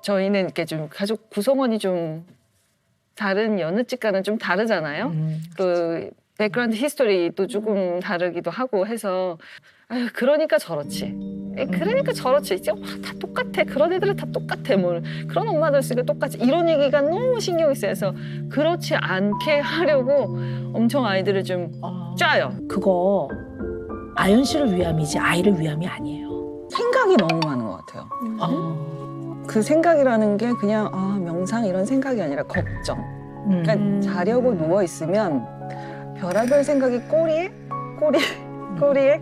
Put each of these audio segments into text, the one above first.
저희는 이렇게 좀 가족 구성원이 좀 다른 여느 집과는 좀 다르잖아요. 그 백그라운드 히스토리도 조금 다르기도 하고 해서 아유 그러니까 저렇지. 그러니까 저렇지. 이제 와, 다 똑같아. 그런 애들은 다 똑같아. 뭐 그런 엄마들 쓰니까 똑같이 이런 얘기가 너무 신경이 쓰여서 그렇지 않게 하려고 엄청 아이들을 좀 짜요. 그거 아연 씨를 위함이지 아이를 위함이 아니에요. 생각이 너무 많은 것 같아요. 그 생각이라는 게 그냥 명상 이런 생각이 아니라 걱정. 그러니까 자려고 누워 있으면 별의별 생각이 꼬리에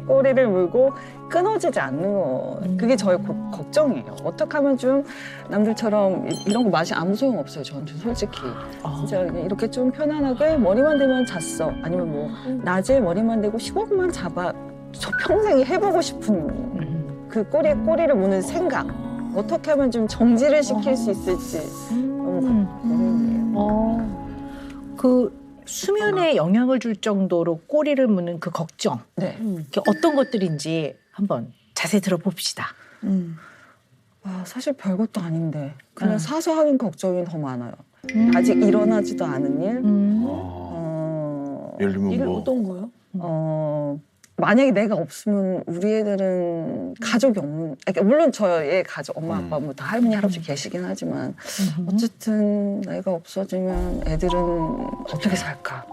꼬리를 물고 끊어지지 않는 거. 그게 저의 걱정이에요. 어떻게 하면 좀 남들처럼 이런 거 맛이 아무 소용 없어요. 저는 솔직히 진짜 그냥 이렇게 좀 편안하게 머리만 대면 잤어. 아니면 뭐 낮에 머리만 대고 15분만 잡아. 저 평생 해보고 싶은 그 꼬리에 꼬리를 무는 생각. 어떻게 하면 좀 정지를 시킬 수 있을지 너무 고민이에요. 그 수면에 영향을 줄 정도로 꼬리를 무는 그 걱정. 네. 그게 어떤 것들인지 한번 자세히 들어봅시다. 사실 별것도 아닌데 그냥 사소한 걱정이 더 많아요. 아직 일어나지도 않은 일. 예를 들면 이게 뭐 어떤 거요? 만약에 내가 없으면 우리 애들은 가족이 없는, 그러니까 물론 저의 가족, 엄마, 아빠, 뭐 다 할머니, 할아버지 계시긴 하지만 어쨌든 내가 없어지면 애들은 어떻게 살까?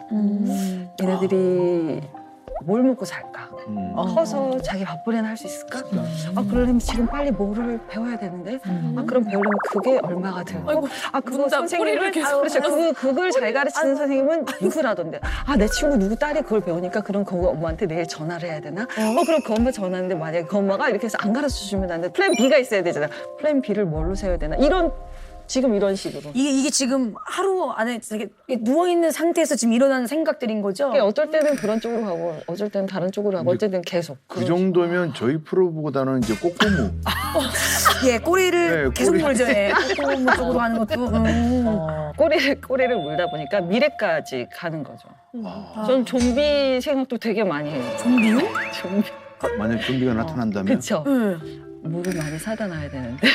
얘네들이 뭘 먹고 살까? 커서 자기 바쁘게는 할 수 있을까? 그러려면 지금 빨리 뭐를 배워야 되는데 그럼 배우려면 그게 얼마가 들고 그거 선생님은 그렇죠. 그걸 잘 가르치는 선생님은 누구라던데 내 친구 누구 딸이 그걸 배우니까 그럼 그 엄마한테 내일 전화를 해야 되나? 그럼 그 엄마 전화하는데 만약에 그 엄마가 이렇게 해서 안 가르쳐 주면 안 돼. 플랜 B가 있어야 되잖아. 플랜 B를 뭘로 세워야 되나? 지금 이런 식으로. 이게 지금 하루 안에 누워있는 상태에서 지금 일어나는 생각들인 거죠? 어떨 때는 그런 쪽으로 가고 어쩔 때는 다른 쪽으로 가고 어쨌든 계속. 그 정도면 저희 프로보다는 이제 꼬꼬무. 예, 꼬리를 계속 꼬리. 물죠. 예. 꼬꼬무 쪽으로 하는 것도. 꼬리를 물다 보니까 미래까지 가는 거죠. 전 좀비 생각도 되게 많이 해요. 좀비요? 좀비. 만약 좀비가 나타난다면 그렇죠. 응. 물을 많이 사다 놔야 되는데.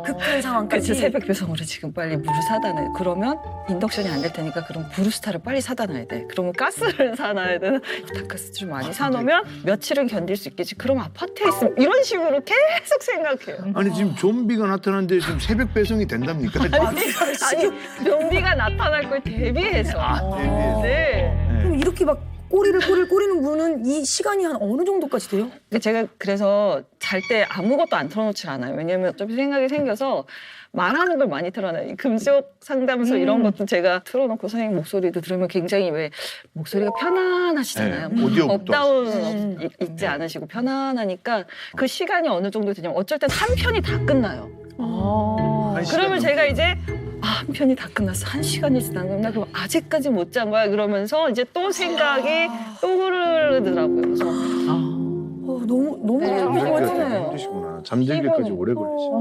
극한 상황까지. 그래서 새벽 배송으로 지금 빨리 물을 사다 놔야 돼. 그러면 인덕션이 안 될 테니까 그럼 브루스타를 빨리 사다 놔야 돼. 그러면 가스를 사놔야 되나? 다크스 좀 많이 사놓으면 며칠은 견딜 수 있겠지. 그럼 아파트에 있으면 이런 식으로 계속 생각해요. 아니 지금 좀비가 나타났는데 지금 새벽 배송이 된답니까? 아니 좀비가 나타날 걸 대비해서. 대비해서. 네. 그럼 이렇게 막 꼬리를 무는 이 시간이 한 어느 정도까지 돼요? 제가 그래서 잘 때 아무것도 안 틀어놓질 않아요. 왜냐면 어차피 생각이 생겨서 말하는 걸 많이 틀어놔요. 금속 상담소 이런 것도 제가 틀어놓고 선생님 목소리도 들으면 굉장히 왜 목소리가 편안하시잖아요. 네, 오디오 업다운 있지 않으시고 편안하니까 그 시간이 어느 정도 되냐면 어쩔 땐 한 편이 다 끝나요. 그러면 제가 이제 한 편이 다 끝났어. 1시간이 지난 나 그럼 아직까지 못 잔 거야. 그러면서 이제 또 생각이 또 흐르더라고요. 그래서 너무 네, 힘들어요. 힘드시구나. 잠들기까지 오래 걸리죠.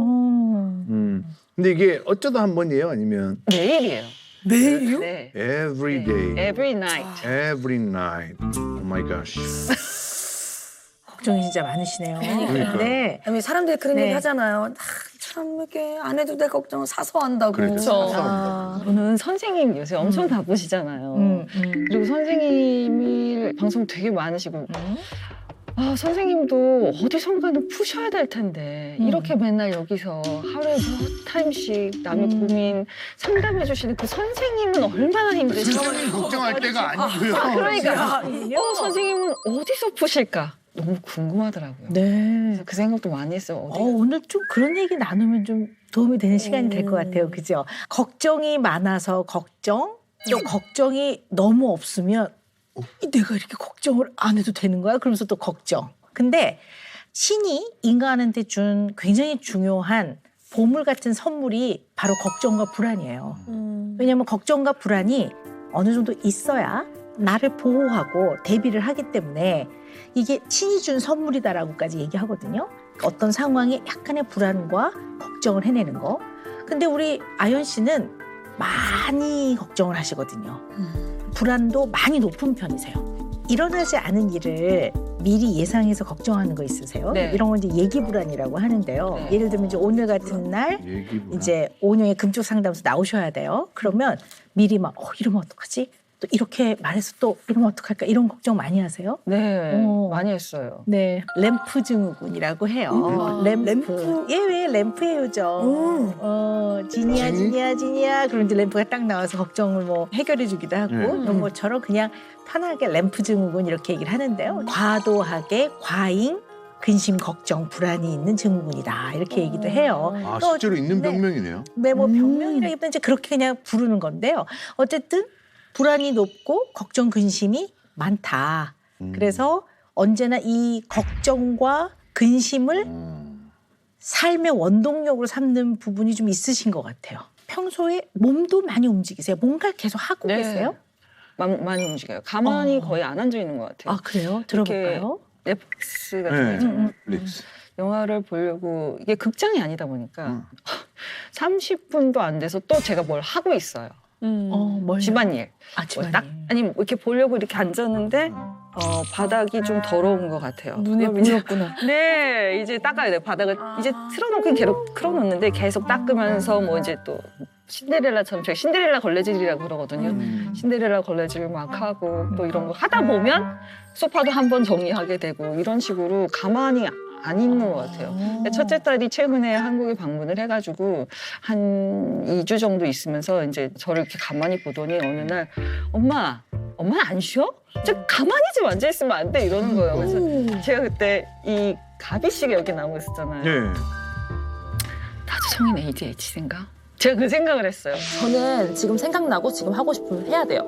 음. 근데 이게 어쩌다 한 번이에요? 아니면 매일이에요. 매일요? 네. every day, Every night. every night. Oh my gosh. 걱정이 진짜 많으시네요. 그러니까요. 네. 아니, 사람들이 그런 네. 얘기 하잖아요. 참 이렇게 안 해도 될 걱정을 사서 한다고. 그렇죠. 아. 저는 선생님 요새 엄청 바쁘시잖아요. 그리고 선생님이 방송 되게 많으시고 선생님도 어디선가는 푸셔야 될 텐데 이렇게 맨날 여기서 하루에 몇 타임씩 남의 고민 상담해 주시는 그 선생님은 얼마나 힘드실까? 선생님 걱정할 때가 아니고요. 그러니까 선생님은 어디서 푸실까? 너무 궁금하더라고요. 네. 그래서 그 생각도 많이 했어요. 오늘 좀 그런 얘기 나누면 좀 도움이 되는 시간이 될 것 같아요. 그죠? 걱정이 많아서 걱정, 또 걱정이 너무 없으면 내가 이렇게 걱정을 안 해도 되는 거야? 그러면서 또 걱정. 근데 신이 인간한테 준 굉장히 중요한 보물 같은 선물이 바로 걱정과 불안이에요. 왜냐하면 걱정과 불안이 어느 정도 있어야 나를 보호하고 대비를 하기 때문에 이게 신이 준 선물이다라고까지 얘기하거든요. 어떤 상황에 약간의 불안과 걱정을 해내는 거. 근데 우리 아연 씨는 많이 걱정을 하시거든요. 불안도 많이 높은 편이세요. 일어나지 않은 일을 미리 예상해서 걱정하는 거 있으세요? 네. 이런 건 이제 예기 불안이라고 하는데요. 네. 예를 들면 이제 오늘 같은 날 얘기구나. 이제 오은영의 금쪽 상담소 나오셔야 돼요. 그러면 미리 막 이러면 어떡하지? 또 이렇게 말해서 또 이러면 어떡할까? 이런 걱정 많이 하세요? 네, 어. 많이 했어요. 네, 램프 증후군이라고 해요. 램프. 예, 왜 램프의 요정. 지니야. 그럼 이제 램프가 딱 나와서 걱정을 뭐 해결해주기도 하고 네. 이런 것처럼 그냥 편하게 램프 증후군 이렇게 얘기를 하는데요. 과도하게 과잉 근심, 걱정, 불안이 있는 증후군이다 이렇게 얘기도 해요. 아, 또 실제로 있는 네. 병명이네요. 뭐 병명이라기보다 이제 그렇게 그냥 부르는 건데요. 어쨌든 불안이 높고 걱정, 근심이 많다. 그래서 언제나 이 걱정과 근심을 삶의 원동력으로 삼는 부분이 좀 있으신 것 같아요. 평소에 몸도 많이 움직이세요? 뭔가를 계속 하고 네. 계세요? 많이 움직여요. 가만히 어. 거의 안 앉아 있는 것 같아요. 아 그래요? 들어볼까요? 넷플릭스 같은 거 네. 있잖아요. 넷플릭스. 영화를 보려고 이게 극장이 아니다 보니까 30분도 안 돼서 또 제가 뭘 하고 있어요. 뭘? 집안일. 아 뭐 집안일. 딱 아니 뭐 이렇게 보려고 이렇게 앉았는데 바닥이 좀 더러운 것 같아요. 눈에 그럼 이제 보였구나. 네, 이제 닦아야 돼요. 바닥을 이제 틀어놓긴 계속 틀어놓는데 계속 닦으면서 뭐 이제 또 신데렐라처럼 제가 신데렐라 걸레질이라고 그러거든요. 신데렐라 걸레질 막 하고 또 이런 거 하다 보면 소파도 한번 정리하게 되고 이런 식으로 가만히 안 있는 것 같아요. 근데 첫째 딸이 최근에 한국에 방문을 해가지고 한 2주 정도 있으면서 이제 저를 이렇게 가만히 보더니 어느 날 엄마는 안 쉬어? 저 가만히 좀 앉아 있으면 안 돼 이러는 거예요. 그래서 제가 그때 이 가비씨가 여기 나오고 있었잖아요. 네. 나도 성인 ADHD인가? 제가 그 생각을 했어요. 저는 지금 생각나고 지금 하고 싶으면 해야 돼요.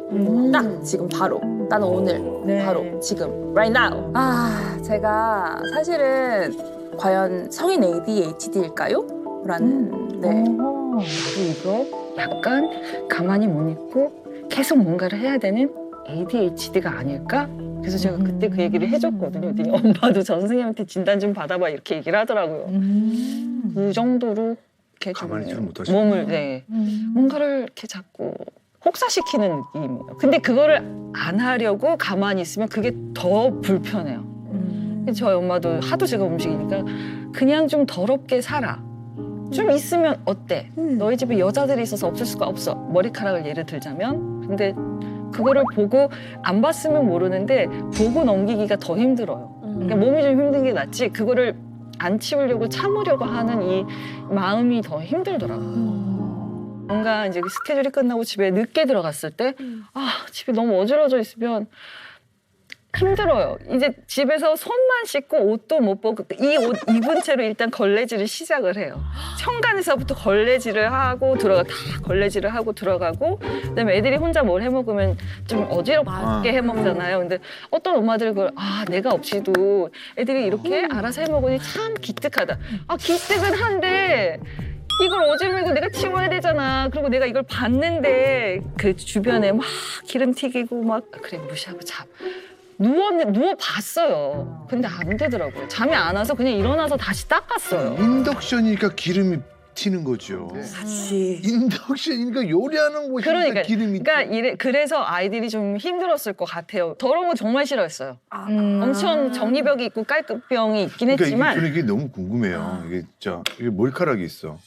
딱 지금 바로. 나는 오늘 네. 바로 지금 right now. 아 제가 사실은 과연 성인 ADHD일까요? 라는 네. 어. 나도 이거 약간 가만히 못 있고 계속 뭔가를 해야 되는 ADHD가 아닐까? 그래서 제가 그때 그 얘기를 해줬거든요. 그랬더니 엄마도 전 선생님한테 진단 좀 받아봐 이렇게 얘기를 하더라고요. 그 정도로 이렇게 좀 가만히 있지를 못하시구나. 몸을 뭔가를 이렇게 자꾸 혹사시키는 느낌이에요. 근데 그거를 안 하려고 가만히 있으면 그게 더 불편해요. 그래서 저희 엄마도 하도 제가 움직이니까 그냥 좀 더럽게 살아. 좀 있으면 어때? 너희 집에 여자들이 있어서 없을 수가 없어. 머리카락을 예를 들자면. 근데 그거를 보고 안 봤으면 모르는데 보고 넘기기가 더 힘들어요. 그러니까 몸이 좀 힘든 게 낫지 그거를 안 치우려고 참으려고 하는 이 마음이 더 힘들더라고요. 뭔가 이제 스케줄이 끝나고 집에 늦게 들어갔을 때 집에 너무 어지러져 있으면 힘들어요. 이제 집에서 손만 씻고 옷도 못 벗고 이 옷 입은 채로 일단 걸레질을 시작을 해요. 현관에서부터 걸레질을 하고 다 걸레질을 하고 들어가고 그다음에 애들이 혼자 뭘 해먹으면 좀 어지럽게 해먹잖아요. 근데 어떤 엄마들 그걸 내가 없이도 애들이 이렇게 알아서 해먹으니 참 기특하다. 기특은 한데 이걸 어지르고 내가 치워야 되잖아. 그리고 내가 이걸 봤는데 그 주변에 막 기름 튀기고 막 그래 무시하고 누워 봤어요. 근데 안 되더라고요. 잠이 안 와서 그냥 일어나서 다시 닦았어요. 인덕션이니까 기름이 튀는 거죠. 그렇지. 인덕션이니까 요리하는 곳이니까 그러니까, 기름이 그래서 아이들이 좀 힘들었을 것 같아요. 더러운 거 정말 싫어했어요. 엄청 정리벽이 있고 깔끔병이 있긴 그러니까 했지만 저는 이게 너무 궁금해요. 이게 진짜 이게 머리카락이 있어.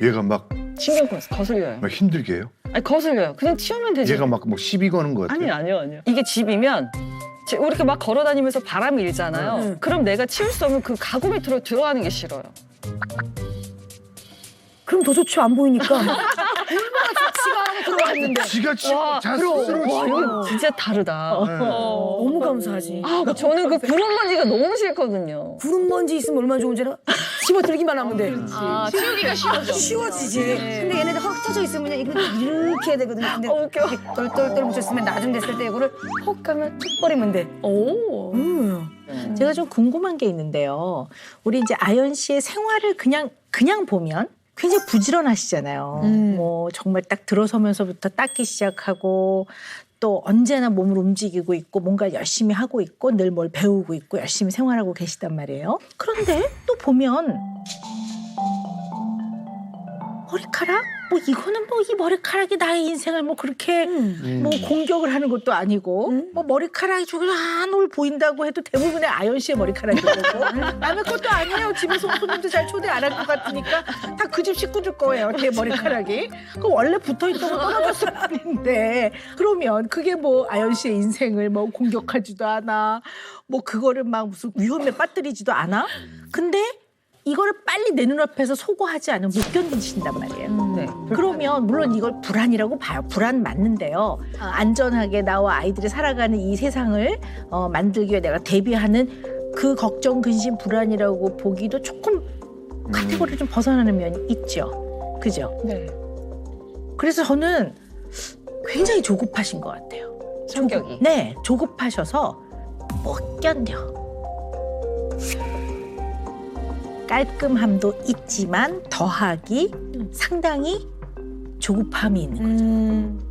얘가 막 신경 거슬려요. 힘들게 해요. 아니 거슬려요. 그냥 치우면 되지. 얘가 막 시비 거는 것 같아요. 아니요. 이게 집이면 우리 이렇게 막 걸어 다니면서 바람이 일잖아요. 그럼 내가 치울 수 없는 그 가구 밑으로 들어가는 게 싫어요. 그럼 더 좋죠. 안 보이니까. 얼마나 좋지가 않아서 들어갔는데. 지가 와, 자 그럼. 스스로 와, 치워. 이거 진짜 다르다. 너무 감사하지. 저는 그 구름 먼지가 너무 싫거든요. 구름 먼지 있으면 얼마나 좋은지 알아? 집어들기만 하면 돼. 치우기가 쉬워져. 쉬워지지. 근데 얘네들 흩어져 있으면 이거 이렇게 해야 되거든요. 근데 웃겨. 이렇게 똘똘똘 묻혔으면 나중 됐을 때 이거를 헉 하면 툭 버리면 돼. 오. 제가 좀 궁금한 게 있는데요. 우리 이제 아연 씨의 생활을 그냥 보면 굉장히 부지런하시잖아요. 뭐 정말 딱 들어서면서부터 닦기 시작하고 또 언제나 몸을 움직이고 있고 뭔가 열심히 하고 있고 늘 뭘 배우고 있고 열심히 생활하고 계시단 말이에요. 그런데 또 보면 머리카락? 뭐 이거는 뭐 이 머리카락이 나의 인생을 뭐 그렇게 뭐 공격을 하는 것도 아니고 뭐 머리카락이 저기 한올 보인다고 해도 대부분의 아연 씨의 머리카락이고 남의 것도 아니에요. 집에서 손님도 잘 초대 안 할 것 같으니까 다 그 집 식구들 거예요. 제 머리카락이. 그 원래 붙어있던 거 떨어졌을 뿐인데 그러면 그게 뭐 아연 씨의 인생을 뭐 공격하지도 않아. 뭐 그거를 막 무슨 위험에 빠뜨리지도 않아. 근데 이거를 빨리 내 눈앞에서 소거하지 않으면 못 견디신단 말이에요. 네. 그러면 물론 이걸 불안이라고 봐요. 불안 맞는데요. 안전하게 나와 아이들이 살아가는 이 세상을 만들기 위해 내가 대비하는 그 걱정, 근심, 불안이라고 보기도 조금 카테고리를 좀 벗어나는 면이 있죠. 그죠? 네. 그래서 저는 굉장히 조급하신 것 같아요. 성격이. 네, 조급하셔서 못 견뎌. 깔끔함도 있지만 더하기 상당히 조급함이 있는 거죠.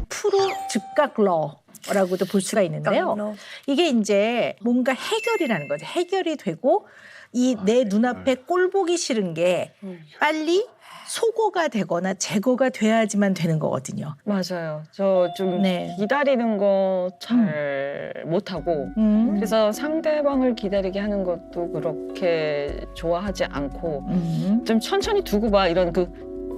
프로 즉각러라고도 볼 수가 있는데요. 이게 이제 뭔가 해결이라는 거죠. 해결이 되고 이 내 눈앞에 꼴 보기 싫은 게 빨리 소거가 되거나 제거가 돼야지만 되는 거거든요. 맞아요. 저 좀 네. 기다리는 거 잘 못하고 그래서 상대방을 기다리게 하는 것도 그렇게 좋아하지 않고 좀 천천히 두고 봐 이런 그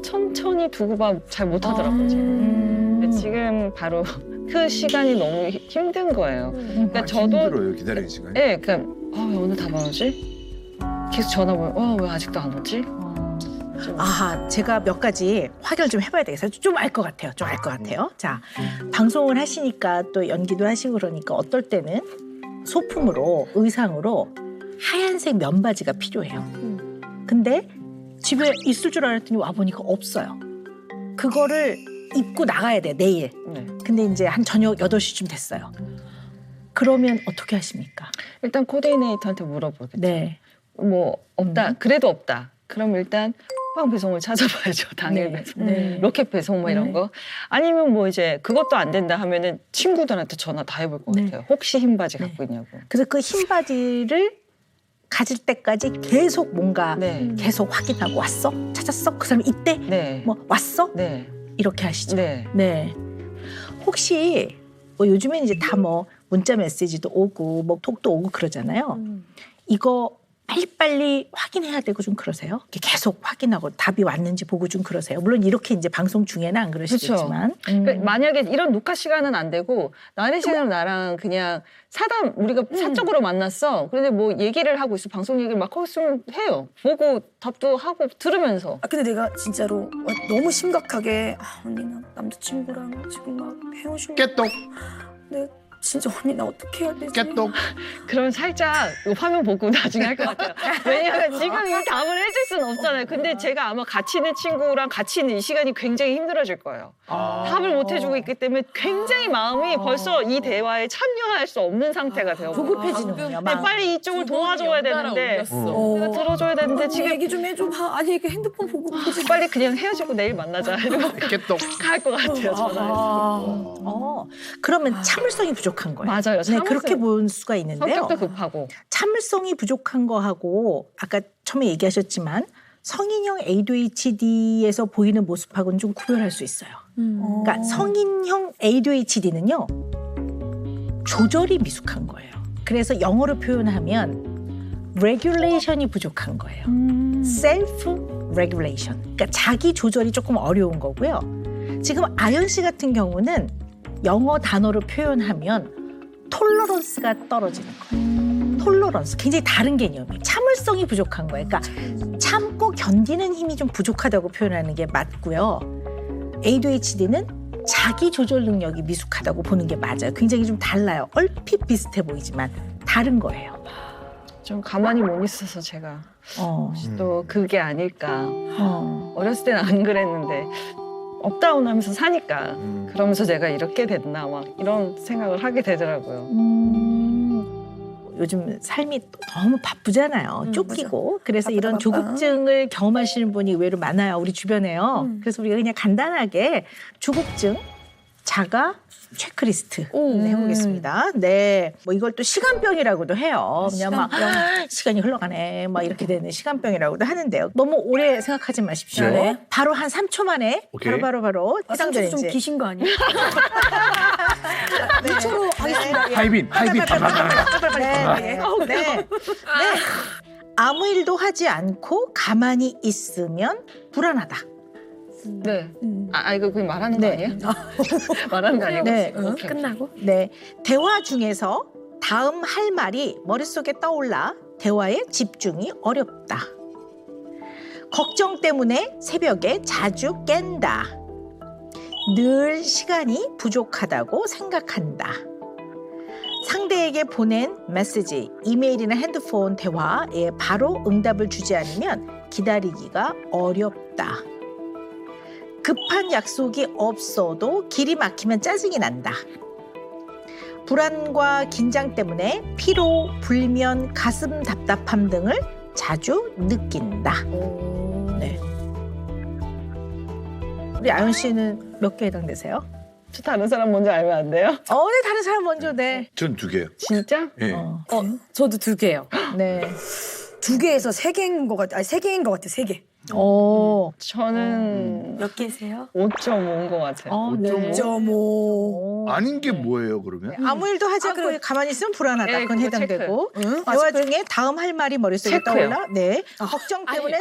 천천히 두고 봐 잘 못하더라고요. 제가. 근데 지금 바로 그 시간이 너무 힘든 거예요. 그러니까 저도 힘들어요 기다리는 시간이. 네, 그러니까 왜 오늘 답 안 오지? 계속 전화 보면 왜 아직도 안 오지? 아, 제가 몇 가지 확인을 좀 해봐야 되겠어요. 좀 알 것 같아요. 좀 알 것 같아요. 자, 방송을 하시니까 또 연기도 하시고 그러니까 어떨 때는 소품으로, 의상으로 하얀색 면바지가 필요해요. 근데 집에 있을 줄 알았더니 와보니까 없어요. 그거를 입고 나가야 돼, 내일. 네. 근데 이제 한 저녁 8시쯤 됐어요. 그러면 어떻게 하십니까? 일단 코디네이터한테 물어보겠죠. 네. 뭐 없다. 그래도 없다. 그럼 일단 후방 배송을 찾아봐야죠. 당일 네. 배송, 네. 로켓 배송 뭐 이런 거. 아니면 뭐 이제 그것도 안 된다 하면은 친구들한테 전화 다 해볼 것 네. 같아요. 혹시 흰 바지 네. 갖고 있냐고. 그래서 그 흰 바지를 가질 때까지 계속 뭔가 네. 계속 확인하고 왔어? 찾았어? 그 사람 이때? 네. 뭐 왔어? 네. 이렇게 하시죠. 네. 네. 혹시 뭐 요즘엔 이제 다 뭐 문자 메시지도 오고 뭐 톡도 오고 그러잖아요. 이거 빨리빨리 확인해야 되고 좀 그러세요? 이렇게 계속 확인하고 답이 왔는지 보고 좀 그러세요? 물론 이렇게 이제 방송 중에는 안 그러시겠지만. 그러니까 만약에 이런 녹화 시간은 안 되고 나래 씨랑 나랑 그냥 사담 우리가 사적으로 만났어. 그런데 뭐 얘기를 하고 있어. 방송 얘기를 막 하고 있으면 해요. 보고 답도 하고 들으면서. 근데 내가 진짜로 너무 심각하게 언니 나 남자친구랑 지금 막 헤어지고 깨똑 네 진짜 언니 나 어떻게 해야 되지? 깨똑. 그럼 살짝 이 화면 보고 나중에 할 것 같아요. 왜냐하면 지금 이 답을 해줄 수는 없잖아요. 근데 제가 아마 같이 있는 친구랑 같이 있는 이 시간이 굉장히 힘들어질 거예요. 답을 못 해주고 있기 때문에 굉장히 마음이 벌써 이 대화에 참여할 수 없는 상태가 되어 조급해지는군요. 네, 마음. 빨리 이쪽을 도와줘야 되는데 내가 들어줘야 되는데 지금 지금 얘기 좀 해줘. 아니 이게 핸드폰 보고 보지. 빨리 그냥 헤어지고 내일 만나자 이러고 깨똑. 갈 것 같아요. 전화해서. 그러면 참을성이 부족한 거예요. 맞아요. 네, 그렇게 볼 수가 있는데요. 성격도 급하고. 참을성이 부족한 거하고 아까 처음에 얘기하셨지만 성인형 ADHD에서 보이는 모습하고는 좀 구별할 수 있어요. 그러니까 성인형 ADHD는요. 조절이 미숙한 거예요. 그래서 영어로 표현하면 regulation이 부족한 거예요. self regulation. 그러니까 자기 조절이 조금 어려운 거고요. 지금 아연 씨 같은 경우는 영어 단어로 표현하면 톨러런스가 떨어지는 거예요. 톨러런스. 굉장히 다른 개념이에요. 참을성이 부족한 거예요. 그러니까 참고 견디는 힘이 좀 부족하다고 표현하는 게 맞고요. ADHD는 자기 조절 능력이 미숙하다고 보는 게 맞아요. 굉장히 좀 달라요. 얼핏 비슷해 보이지만 다른 거예요. 좀 가만히 못 있어서 제가 또 그게 아닐까. 어렸을 때는 안 그랬는데 업다운 하면서 사니까 그러면서 제가 이렇게 됐나 막 이런 생각을 하게 되더라고요. 요즘 삶이 너무 바쁘잖아요. 쫓기고. 맞아. 그래서 바쁘다, 이런 바빠. 조급증을 경험하시는 분이 의외로 많아요. 우리 주변에요. 그래서 우리가 그냥 간단하게 조급증 자가 체크리스트 해보겠습니다. 네, 뭐 이걸 또 시간병이라고도 해요. 그냥 막 시간이 흘러가네, 막 이렇게 되는 시간병이라고도 하는데요. 너무 오래 생각하지 마십시오. 네. 바로 한 3초 만에 오케이. 아, 해당되는 좀 이제 기신 거 아니에요? 네. 2초로 하겠습니다. 하이빈. 네. 아무 일도 하지 않고 가만히 있으면 불안하다. 네. 이거 그냥 말하는 거 네. 아니에요? 말하는 거 아니고? 네. 오케이. 끝나고? 네. 대화 중에서 다음 할 말이 머릿속에 떠올라 대화에 집중이 어렵다. 걱정 때문에 새벽에 자주 깬다. 늘 시간이 부족하다고 생각한다. 상대에게 보낸 메시지, 이메일이나 핸드폰 대화에 바로 응답을 주지 않으면 기다리기가 어렵다. 급한 약속이 없어도 길이 막히면 짜증이 난다. 불안과 긴장 때문에 피로, 불면, 가슴 답답함 등을 자주 느낀다. 네. 우리 아연 씨는 몇 개 해당되세요? 저 다른 사람 먼저 알면 안 돼요? 네, 다른 사람 먼저. 네. 전 2개요. 진짜? 예. 저도 2개요. 네. 2개에서 3개인 것 같아. 아니 3개인 것 같아. 3개. 저는 몇 개세요? 5.5인 것 같아요. 네. 5.5. 아닌 게 뭐예요, 그러면? 아무 일도 하지 않고 그래. 가만히 있으면 불안하다. 네, 그건 그거 해당되고. 응? 대화 중에 다음 할 말이 머릿속에 체크요. 떠올라. 네. 걱정 때문에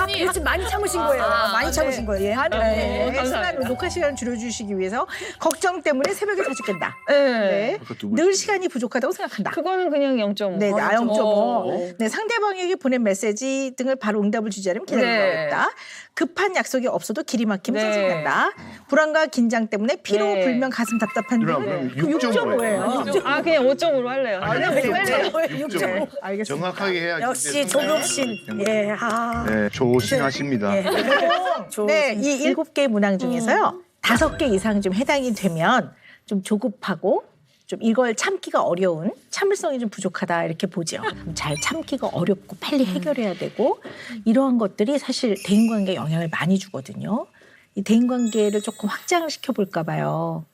아니, 요즘 많이 참으신 거예요. 많이 참으신 거예요. 예. 네. 감사합니다. 시간, 녹화 시간을 줄여주시기 위해서 걱정 때문에 새벽에 자주 깬다. 네. 네. 아까 두 분. 늘 시간이 부족하다고 생각한다. 그거는 그냥 0.5. 네, 네, 0.5. 어. 네, 상대방에게 보낸 메시지 등을 바로 응답을 주지 않으면 기다리기 네. 어렵다. 급한 약속이 없어도 길이 막히면 네. 짜증난다. 불안과 긴장 때문에 피로, 네. 불면, 가슴 답답한 그럼 등은 6.5예요. 6.5예요. 그냥 5.5로 할래요. 그냥 네, 6.5. 알겠습니다. 정확하게 해야지. 역시 조급신. 예. 네, 조심하십니다. 네, 이 7개 문항 중에서요. 5개 이상 좀 해당이 되면 좀 조급하고 좀 이걸 참기가 어려운, 참을성이 좀 부족하다 이렇게 보죠. 잘 참기가 어렵고 빨리 해결해야 되고 이러한 것들이 사실 대인관계에 영향을 많이 주거든요. 이 대인관계를 조금 확장을 시켜볼까 봐요.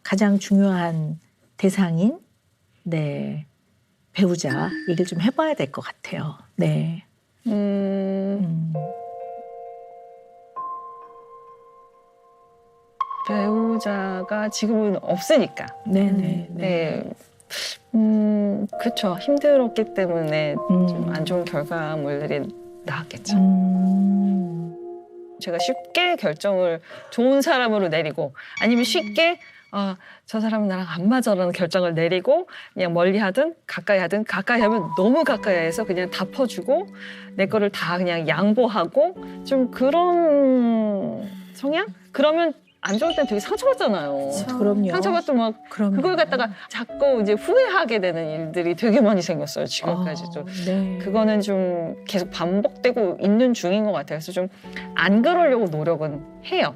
가장 중요한 대상인 배우자 얘기를 좀 해봐야 될 것 같아요. 네. 배우자가 지금은 없으니까. 네네. 네. 그렇죠. 힘들었기 때문에 좀 안 좋은 결과물들이 나왔겠죠. 제가 쉽게 결정을 좋은 사람으로 내리고 아니면 쉽게 저 사람은 나랑 안 맞아라는 결정을 내리고 그냥 멀리 하든 가까이 하면 너무 가까이 해서 그냥 다 퍼주고 내 거를 다 그냥 양보하고 좀 그런 성향? 그러면 안 좋을 땐 되게 상처받잖아요. 그럼요. 상처받도 막 그럼요. 그걸 갖다가 자꾸 이제 후회하게 되는 일들이 되게 많이 생겼어요. 지금까지도. 네. 그거는 좀 계속 반복되고 있는 중인 것 같아요. 그래서 좀 안 그러려고 노력은 해요.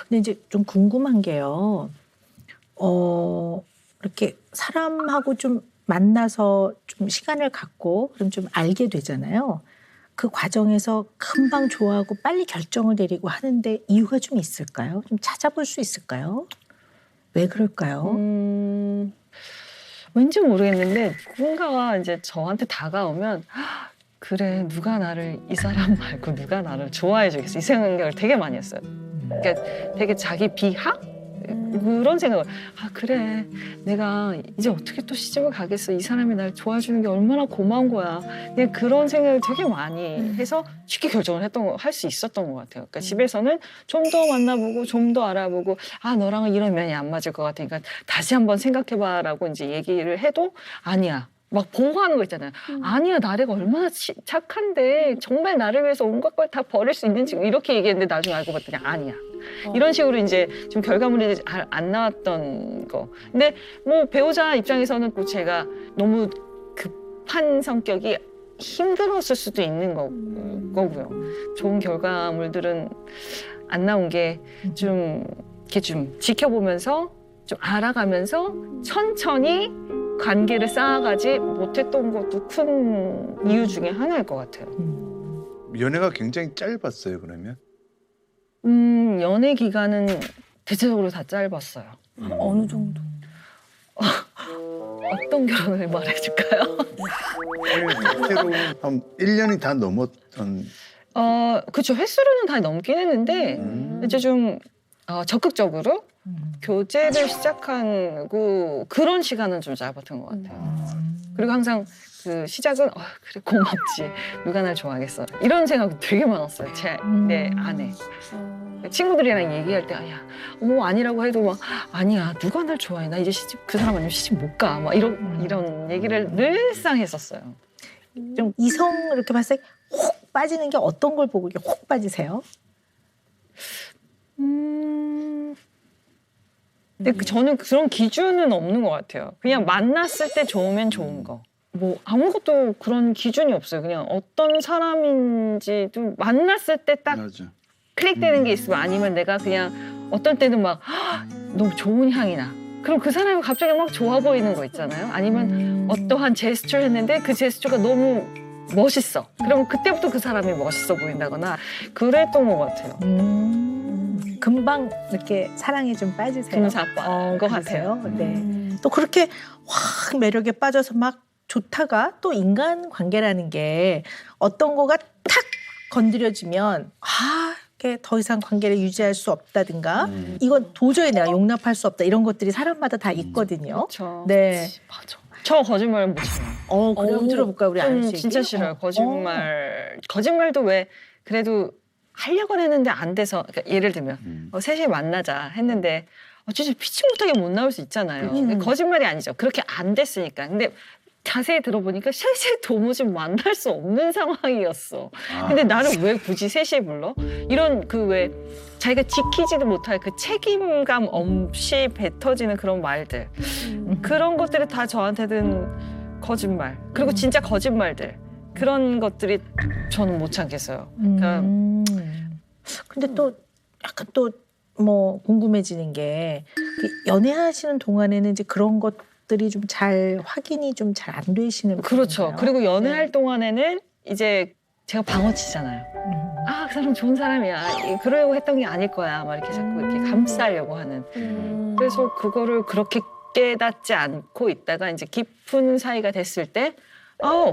근데 이제 좀 궁금한 게요. 이렇게 사람하고 좀 만나서 좀 시간을 갖고 그럼 좀 알게 되잖아요. 그 과정에서 금방 좋아하고 빨리 결정을 내리고 하는데 이유가 좀 있을까요? 좀 찾아볼 수 있을까요? 왜 그럴까요? 왠지 모르겠는데 누군가가 이제 저한테 다가오면 그래 누가 나를 이 사람 말고 누가 나를 좋아해 주겠어 이 생각을 되게 많이 했어요. 그러니까 되게 자기 비하? 그런 생각을 그래 내가 이제 어떻게 또 시집을 가겠어 이 사람이 날 좋아해 주는 게 얼마나 고마운 거야 그냥 그런 생각을 되게 많이 해서 쉽게 결정을 할 수 있었던 것 같아요. 그러니까 집에서는 좀 더 만나보고 좀 더 알아보고 너랑은 이런 면이 안 맞을 것 같으니까 다시 한번 생각해봐라고 이제 얘기를 해도 아니야. 막 보호하는 거 있잖아요. 아니야 나래가 얼마나 착한데 정말 나를 위해서 온갖 걸 다 버릴 수 있는지 이렇게 얘기했는데 나중에 알고 봤더니 아니야. 이런 식으로 이제 좀 결과물이 안 나왔던 거. 근데 뭐 배우자 입장에서는 또 제가 너무 급한 성격이 힘들었을 수도 있는 거고요. 좋은 결과물들은 안 나온 게 좀 이렇게 좀 지켜보면서 좀 알아가면서 천천히 관계를 쌓아가지 못했던 것도 큰 이유 중에 하나일 것 같아요. 연애가 굉장히 짧았어요, 그러면? 연애 기간은 대체적으로 다 짧았어요. 어느 정도? 어떤 결혼을 말해줄까요? 실제로 한 1년이 다 넘었던. 그쵸. 횟수로는 다 넘긴 했는데 이제 좀 적극적으로 교제를 시작하고 그런 시간은 좀 짧았던 것 같아요. 그리고 항상 그 시작은 그래 고맙지 누가 날 좋아하겠어 이런 생각이 되게 많았어요. 내 안에 친구들이랑 얘기할 때 야 아니라고 해도 막 아니야 누가 날 좋아해 나 이제 그 사람 아니면 시집 못 가 막 이런 얘기를 늘상 했었어요. 좀 이성 이렇게 봤을 때 혹 빠지는 게 어떤 걸 보고 이렇게 혹 빠지세요? 근데 저는 그런 기준은 없는 것 같아요. 그냥 만났을 때 좋으면 좋은 거. 뭐 아무것도 그런 기준이 없어요. 그냥 어떤 사람인지도 만났을 때 딱 맞아. 클릭되는 게 있으면 아니면 내가 그냥 어떤 때는 막 너무 좋은 향이 나. 그럼 그 사람이 갑자기 막 좋아 보이는 거 있잖아요. 아니면 어떠한 제스처를 했는데 그 제스처가 너무 멋있어. 그럼 그때부터 그 사람이 멋있어 보인다거나 그랬던 것 같아요. 금방 이렇게 사랑에 좀 빠지세요. 금사빠인 것 같아요. 네. 또 그렇게 확 매력에 빠져서 막 좋다가 또 인간 관계라는 게 어떤 거가 탁 건드려지면 이게 더 이상 관계를 유지할 수 없다든가 이건 도저히 내가 용납할 수 없다 이런 것들이 사람마다 다 있거든요. 그렇죠. 네. 맞아. 저 거짓말 못 쳐요. 그럼 들어볼까요 우리 아연 씨 얘기? 진짜 싫어요. 거짓말. 거짓말도 왜 그래도 하려고 했는데 안 돼서 그러니까 예를 들면 3시에 만나자 했는데 진짜 피치 못하게 못 나올 수 있잖아요. 근데 거짓말이 아니죠. 그렇게 안 됐으니까. 근데 자세히 들어보니까 3시에 도무지 만날 수 없는 상황이었어. 근데 나를 왜 굳이 3시에 불러? 이런 그 왜 자기가 지키지도 못할 그 책임감 없이 뱉어지는 그런 말들. 그런 것들이 다 저한테는 거짓말. 그리고 진짜 거짓말들. 그런 것들이 저는 못 참겠어요. 그러니까 근데 또 약간 또 뭐 궁금해지는 게 연애하시는 동안에는 이제 그런 것들이 좀 잘 확인이 좀 잘 안 되시는 그렇죠. 분인가요? 그리고 연애할 네. 동안에는 이제 제가 방어치잖아요. 그 사람 좋은 사람이야. 그러려고 했던 게 아닐 거야. 막 이렇게 자꾸 이렇게 감싸려고 하는. 그래서 그거를 그렇게 깨닫지 않고 있다가 이제 깊은 사이가 됐을 때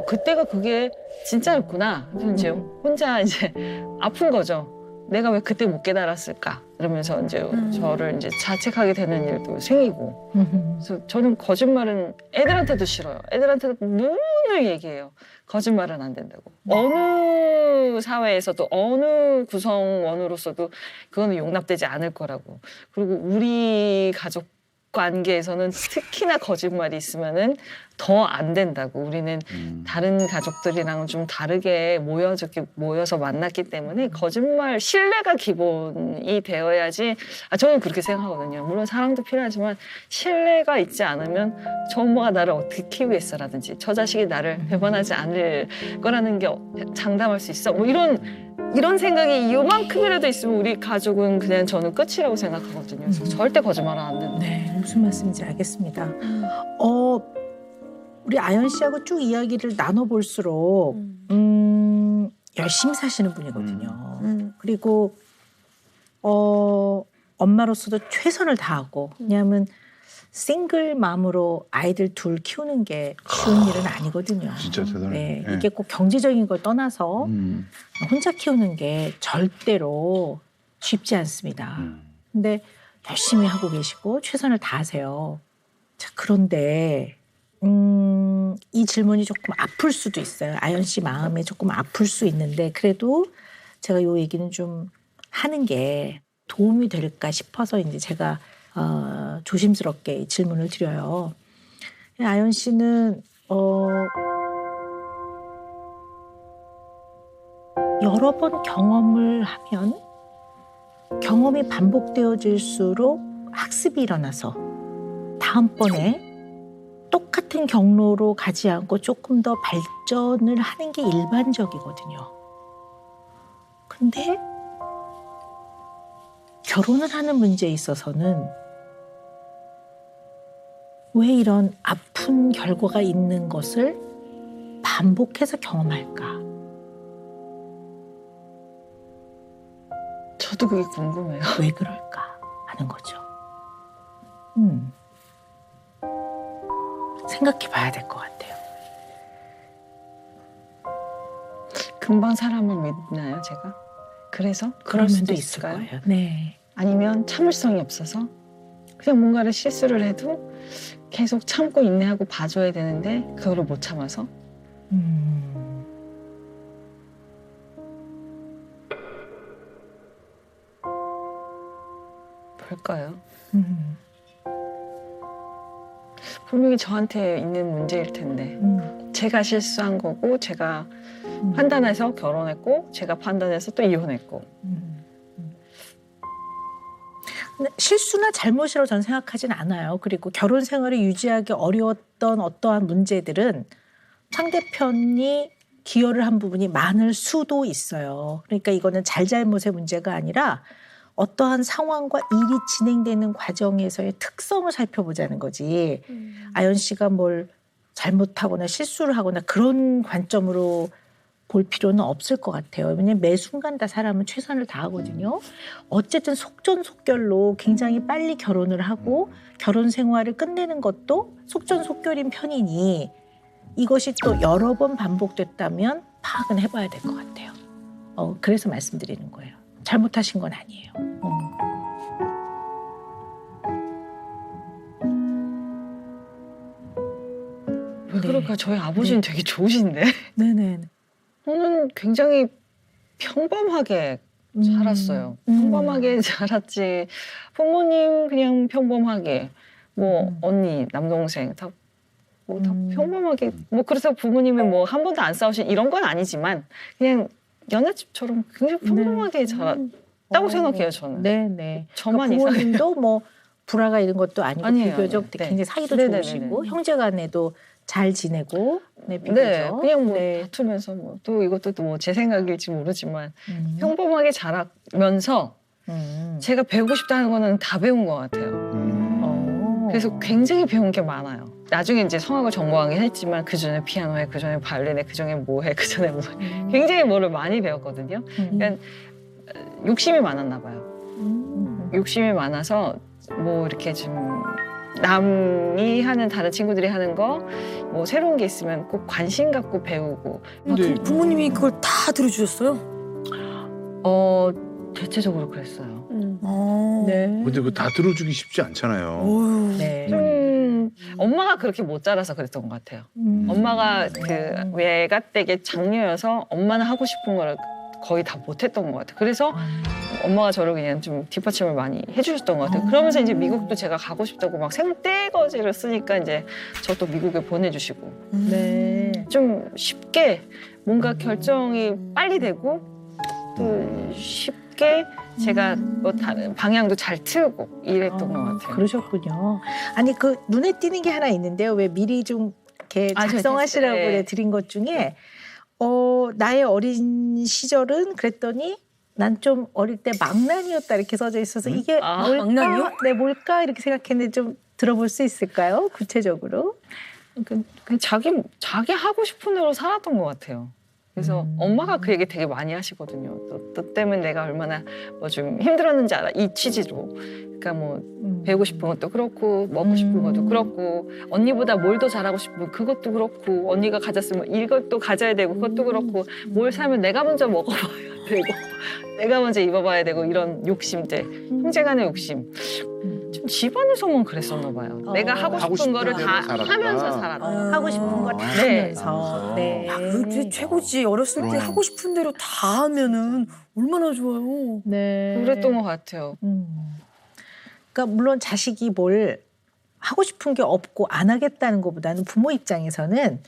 그때가 그게 진짜였구나. 그래서 이제 혼자 이제 아픈 거죠. 내가 왜 그때 못 깨달았을까? 이러면서 이제 저를 이제 자책하게 되는 일도 생기고. 그래서 저는 거짓말은 애들한테도 싫어요. 애들한테도 눈을 얘기해요. 거짓말은 안 된다고. 어느 사회에서도 어느 구성원으로서도 그거는 용납되지 않을 거라고. 그리고 우리 가족 관계에서는 특히나 거짓말이 있으면은 더 안 된다고. 우리는 다른 가족들이랑은 좀 다르게 모여서 만났기 때문에 거짓말, 신뢰가 기본이 되어야지. 저는 그렇게 생각하거든요. 물론 사랑도 필요하지만 신뢰가 있지 않으면 저 엄마가 나를 어떻게 키우겠어라든지 저 자식이 나를 배반하지 않을 거라는 게 장담할 수 있어. 뭐 이런 생각이 이만큼이라도 있으면 우리 가족은 그냥 저는 끝이라고 생각하거든요. 그래서 절대 거짓말은 안 된다. 네, 무슨 말씀인지 알겠습니다. 우리 아연 씨하고 쭉 이야기를 나눠볼수록 열심히 사시는 분이거든요. 그리고 엄마로서도 최선을 다하고 왜냐하면 싱글맘으로 아이들 둘 키우는 게 쉬운 일은 아니거든요. 진짜 대단해. 네, 네. 이게 꼭 경제적인 걸 떠나서 혼자 키우는 게 절대로 쉽지 않습니다. 근데 열심히 하고 계시고 최선을 다하세요. 자, 그런데 이 질문이 조금 아플 수도 있어요. 아연 씨 마음에 조금 아플 수 있는데 그래도 제가 이 얘기는 좀 하는 게 도움이 될까 싶어서 이제 제가 조심스럽게 이 질문을 드려요. 아연 씨는 여러 번 경험을 하면 경험이 반복되어질수록 학습이 일어나서 다음번에 똑같은 경로로 가지 않고 조금 더 발전을 하는 게 일반적이거든요. 근데 결혼을 하는 문제에 있어서는 왜 이런 아픈 결과가 있는 것을 반복해서 경험할까? 저도 그게 궁금해요. 왜 그럴까 하는 거죠. 생각해 봐야 될 것 같아요. 금방 사람을 믿나요, 제가? 그래서 그럴 수도 수도 있을 있을까요? 거예요. 네. 아니면 참을성이 없어서 그냥 뭔가를 실수를 해도 계속 참고 인내하고 봐줘야 되는데 그거를 못 참아서 뭘까요? 분명히 저한테 있는 문제일 텐데 제가 실수한 거고 제가 판단해서 결혼했고 제가 판단해서 또 이혼했고 근데 실수나 잘못이라고 저는 생각하진 않아요. 그리고 결혼 생활을 유지하기 어려웠던 어떠한 문제들은 상대편이 기여를 한 부분이 많을 수도 있어요. 그러니까 이거는 잘잘못의 문제가 아니라 어떠한 상황과 일이 진행되는 과정에서의 특성을 살펴보자는 거지. 아연 씨가 뭘 잘못하거나 실수를 하거나 그런 관점으로 볼 필요는 없을 것 같아요. 왜냐하면 매 순간 다 사람은 최선을 다하거든요. 어쨌든 속전속결로 굉장히 빨리 결혼을 하고 결혼 생활을 끝내는 것도 속전속결인 편이니 이것이 또 여러 번 반복됐다면 파악은 해봐야 될 것 같아요. 그래서 말씀드리는 거예요. 잘못하신 건 아니에요. 왜 그럴까? 저희 아버지는 되게 좋으신데 네네. 저는 굉장히 평범하게 살았어요. 평범하게 자랐지. 부모님 그냥 평범하게 뭐 언니, 남동생 다 뭐 다 평범하게 뭐 그래서 부모님은 뭐 한 번도 안 싸우신 이런 건 아니지만 그냥 연애집처럼 굉장히 평범하게 자랐다고 생각해요 저는. 네네. 저만 그러니까 이상해요. 부모님도 뭐 불화가 이런 것도 아니고 아니에요, 비교적 아니에요. 네. 굉장히 사이도 네네네네. 좋으시고 형제간에도 잘 지내고 네, 비교적. 네, 그냥 뭐 네. 다투면서 뭐 또 이것도 뭐 제 생각일지 모르지만 평범하게 자라면서 제가 배우고 싶다는 거는 다 배운 것 같아요. 그래서 굉장히 배운 게 많아요. 나중에 이제 성악을 전공하긴 했지만 그 전에 피아노 해, 그 전에 바이올린 해, 그 전에 뭐 해, 그 전에 뭐 해. 굉장히 뭐를 많이 배웠거든요. 그러니까 욕심이 많았나 봐요. 욕심이 많아서 뭐 이렇게 좀 남이 하는 다른 친구들이 하는 거 뭐 새로운 게 있으면 꼭 관심 갖고 배우고 근데 부모님이 그걸 다 들어주셨어요? 대체적으로 그랬어요. 네. 근데 그거 다 들어주기 쉽지 않잖아요. 어휴. 네. 엄마가 그렇게 못 자라서 그랬던 것 같아요. 엄마가 그 외가댁의 장녀여서 엄마는 하고 싶은 거를 거의 다 못했던 것 같아요. 그래서 엄마가 저를 그냥 좀 뒷받침을 많이 해주셨던 것 같아요. 그러면서 이제 미국도 제가 가고 싶다고 막 생떼거지를 쓰니까 이제 저 또 미국에 보내주시고 네. 좀 쉽게 뭔가 결정이 빨리 되고 또 쉽게 제가 뭐 다른 방향도 잘 틀고 이랬던 것 같아요. 그러셨군요. 아니 그 눈에 띄는 게 하나 있는데요. 왜 미리 좀 이렇게 아, 저 작성하시라고 네. 네, 드린 것 중에 나의 어린 시절은 그랬더니 난 좀 어릴 때 망난이었다 이렇게 써져 있어서 이게 아, 뭘까? 망난이요? 네, 뭘까 이렇게 생각했는데 좀 들어볼 수 있을까요? 구체적으로. 그냥 자기 하고 싶은 대로 살았던 것 같아요. 그래서 엄마가 그 얘기 되게 많이 하시거든요. 너 때문에 내가 얼마나 뭐 좀 힘들었는지 알아. 이 취지로. 그러니까 뭐 배우고 싶은 것도 그렇고 먹고 싶은 것도 그렇고 언니보다 뭘 더 잘하고 싶은 그것도 그렇고 언니가 가졌으면 이것도 가져야 되고 그것도 그렇고 뭘 사면 내가 먼저 먹어봐야 되고 내가 먼저 입어봐야 되고 이런 욕심들. 형제간의 욕심. 좀 집안에서만 그랬었나 봐요. 내가 하고 하고 싶은 싶은 거를 대로 다 살았다. 하면서 살았다. 하고 싶은 거 다 네. 하면서. 네. 야, 그게 최고지. 어렸을 때 그럼. 하고 싶은 대로 다 하면은 얼마나 좋아요. 네. 그랬던 것 같아요. 그러니까 물론 자식이 뭘 하고 싶은 게 없고 안 하겠다는 것보다는 부모 입장에서는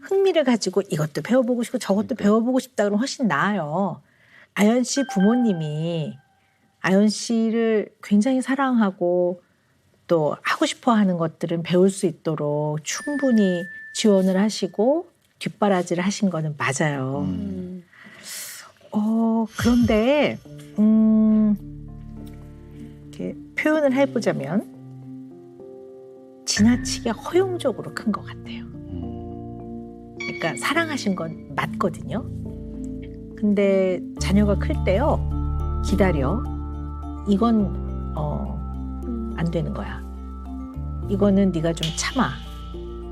흥미를 가지고 이것도 배워보고 싶고 저것도 배워보고 싶다 그러면 훨씬 나아요. 아연 씨 부모님이 아연 씨를 굉장히 사랑하고 또 하고 싶어 하는 것들은 배울 수 있도록 충분히 지원을 하시고 뒷바라지를 하신 거는 맞아요. 그런데 이렇게 표현을 해보자면 지나치게 허용적으로 큰 것 같아요. 그러니까 사랑하신 건 맞거든요. 근데 자녀가 클 때요. 기다려. 이건 안 되는 거야. 이거는 네가 좀 참아.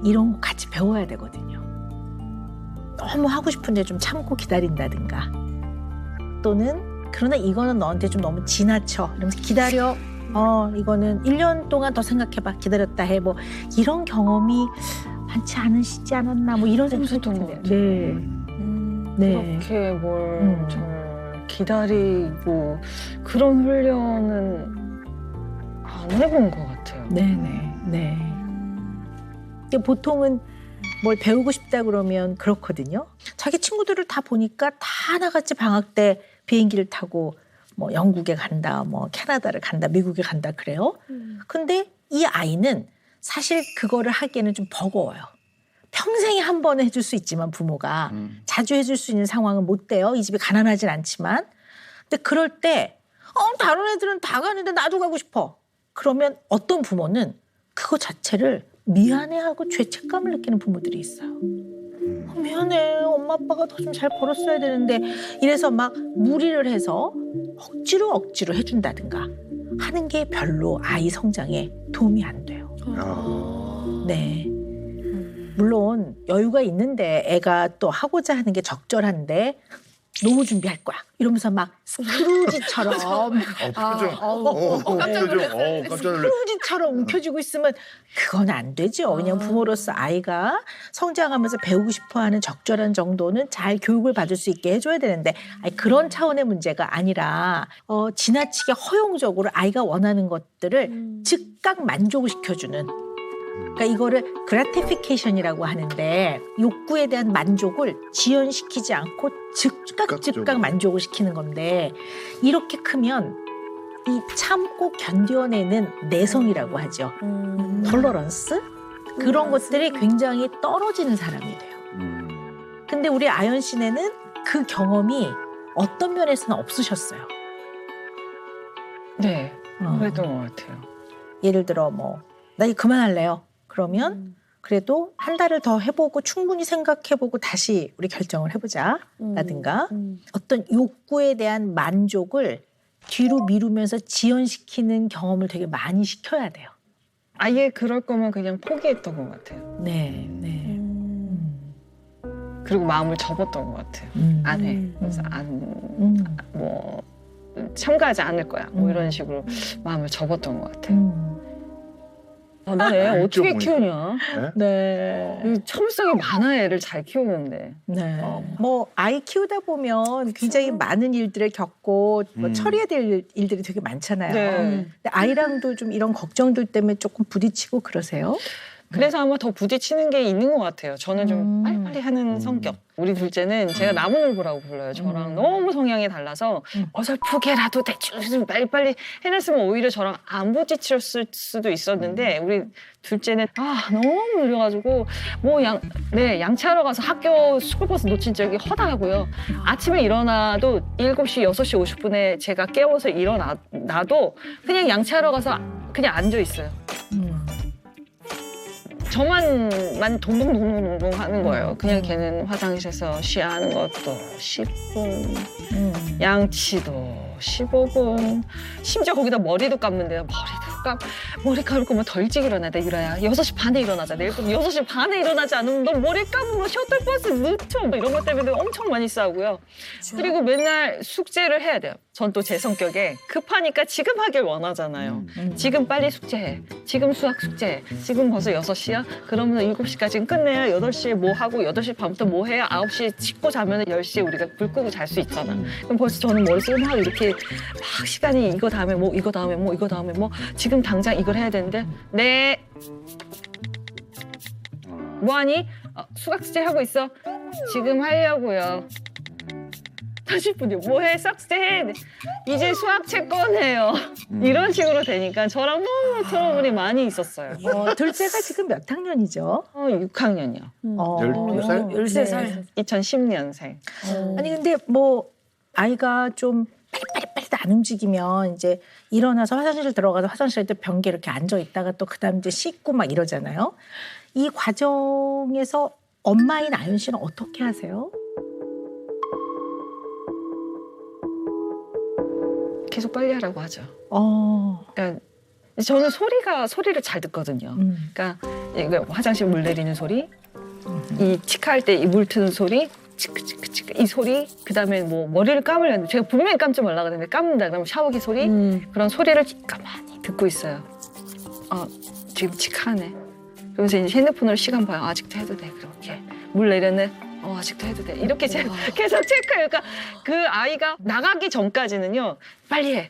이런 거 같이 배워야 되거든요. 너무 하고 싶은데 좀 참고 기다린다든가. 또는 그러나 이거는 너한테 좀 너무 지나쳐. 이러면서 기다려. 이거는 1년 동안 더 생각해봐. 기다렸다 해. 뭐 이런 경험이 많지 않으시지 않았나. 뭐 이런 생각이 없었던 것 드네요. 같아요. 네. 네. 그렇게 뭘 저를 기다리고 그런 훈련은 안 해본 것 같아요. 네네. 네. 이게 보통은 뭘 배우고 싶다 그러면 그렇거든요. 자기 친구들을 다 보니까 다 하나같이 방학 때 비행기를 타고 뭐 영국에 간다, 뭐 캐나다를 간다, 미국에 간다 그래요. 근데 이 아이는 사실 그거를 하기에는 좀 버거워요. 평생에 한 번은 해줄 수 있지만 부모가 자주 해줄 수 있는 상황은 못 돼요. 이 집이 가난하진 않지만. 근데 그럴 때 다른 애들은 다 가는데 나도 가고 싶어. 그러면 어떤 부모는 그거 자체를 미안해하고 죄책감을 느끼는 부모들이 있어요. 미안해. 엄마 아빠가 더 좀 잘 벌었어야 되는데 이래서 막 무리를 해서 억지로 해준다든가 하는 게 별로 아이 성장에 도움이 안 돼요. 네. 물론 여유가 있는데 애가 또 하고자 하는 게 적절한데 노후 준비할 거야. 이러면서 막 스크루지처럼 깜짝 놀랐어. 스크루지처럼 움켜쥐고 있으면 그건 안 되죠. 왜냐하면 부모로서 아이가 성장하면서 배우고 싶어하는 적절한 정도는 잘 교육을 받을 수 있게 해줘야 되는데 그런 차원의 문제가 아니라 지나치게 허용적으로 아이가 원하는 것들을 즉각 만족을 시켜주는 그러니까 이거를 gratification이라고 하는데 욕구에 대한 만족을 지연시키지 않고 즉각 만족을 시키는 건데 이렇게 크면 이 참고 견뎌내는 내성이라고 하죠. 톨러런스? 그런 것들이 굉장히 떨어지는 사람이 돼요. 근데 우리 아연 씨네는 그 경험이 어떤 면에서는 없으셨어요. 네, 그랬던 것 같아요. 예를 들어 나 이거 그만할래요. 그러면 그래도 한 달을 더 해보고 충분히 생각해보고 다시 우리 결정을 해보자 라든가 어떤 욕구에 대한 만족을 뒤로 미루면서 지연시키는 경험을 되게 많이 시켜야 돼요. 아예 그럴 거면 그냥 포기했던 것 같아요. 네. 그리고 마음을 접었던 것 같아요. 안 해. 그래서 뭐 참가하지 않을 거야. 뭐 이런 식으로 마음을 접었던 것 같아요. 난 애 어떻게 보니까. 키우냐? 네. 이 참을성이 많아 애를 잘 키우는데. 네. 아이 키우다 보면 굉장히 많은 일들을 겪고 처리해야 될 일들이 되게 많잖아요. 네. 근데 아이랑도 좀 이런 걱정들 때문에 조금 부딪히고 그러세요? 그래서 아마 더 부딪히는 게 있는 것 같아요. 저는 좀 빨리빨리 하는 성격. 우리 둘째는 제가 나무늘보라고 불러요. 저랑 너무 성향이 달라서 어설프게라도 대충 빨리빨리 해냈으면 오히려 저랑 안 부딪혔을 수도 있었는데 우리 둘째는 너무 느려가지고 양치하러 가서 학교 스쿨버스 놓친 적이 허다하고요. 아침에 일어나도 7시, 6시 50분에 제가 깨워서 일어나도 그냥 양치하러 가서 그냥 앉아있어요. 저만 동동동동 하는 거예요. 그냥 걔는 화장실에서 쉬하는 것도 10분, 양치도 15분, 심지어 거기다 머리도 감는데요. 머리 감을 거면 더 일찍 일어나야 돼, 유라야. 6시 반에 일어나자. 내일 또 6시 반에 일어나지 않으면 너 머리 감으면 셔틀버스 늦죠. 뭐 이런 것 때문에 엄청 많이 싸우고요. 그리고 맨날 숙제를 해야 돼요. 전 또 제 성격에 급하니까 지금 하길 원하잖아요. 지금 빨리 숙제해. 지금 수학 숙제해. 지금 벌써 6시야? 그러면 7시까지는 끝내야 8시에 뭐 하고 8시 반부터 뭐 해야 9시에 씻고 자면 10시에 우리가 불 끄고 잘 수 있잖아. 그럼 벌써 저는 머릿속에 막 이렇게 막 시간이 이거 다음에 뭐 이거 다음에 뭐 이거 다음에 뭐 지금 당장 이걸 해야 되는데 네. 뭐하니? 수학 숙제 하고 있어. 지금 하려고요. 40분이요. 뭐해? 수학 숙제 해. 이제 수학책 꺼내요. 이런 식으로 되니까 저랑 너무 트러블이 많이 있었어요. 둘째가 지금 몇 학년이죠? 6학년이요. 12살? 13살. 2010년생. 아니 근데 아이가 좀 빨리 안 움직이면 이제 일어나서 화장실 들어가서 화장실에 또 변기에 이렇게 앉아 있다가 또 그다음 이제 씻고 막 이러잖아요. 이 과정에서 엄마인 아연 씨는 어떻게 하세요? 빨리 하라고 하죠. 그러니까 저는 소리를 잘 듣거든요. 그러니까 이거 화장실 물 내리는 소리, 이 치카할 때 이 물 트는 소리, 치크치크치크 이 소리, 그다음에 뭐 머리를 감으려는데 제가 분명히 감지 말라 그랬는데 감는다 그러면 샤워기 소리, 그런 소리를 가만히 듣고 있어요. 지금 치카하네. 그러면서 이제 핸드폰으로 시간 봐요. 아직도 해도 돼. 그렇게 물 내렸네. 아직도 해도 돼. 이렇게 제가 계속 체크해요. 그러니까 그 아이가 나가기 전까지는요. 빨리 해.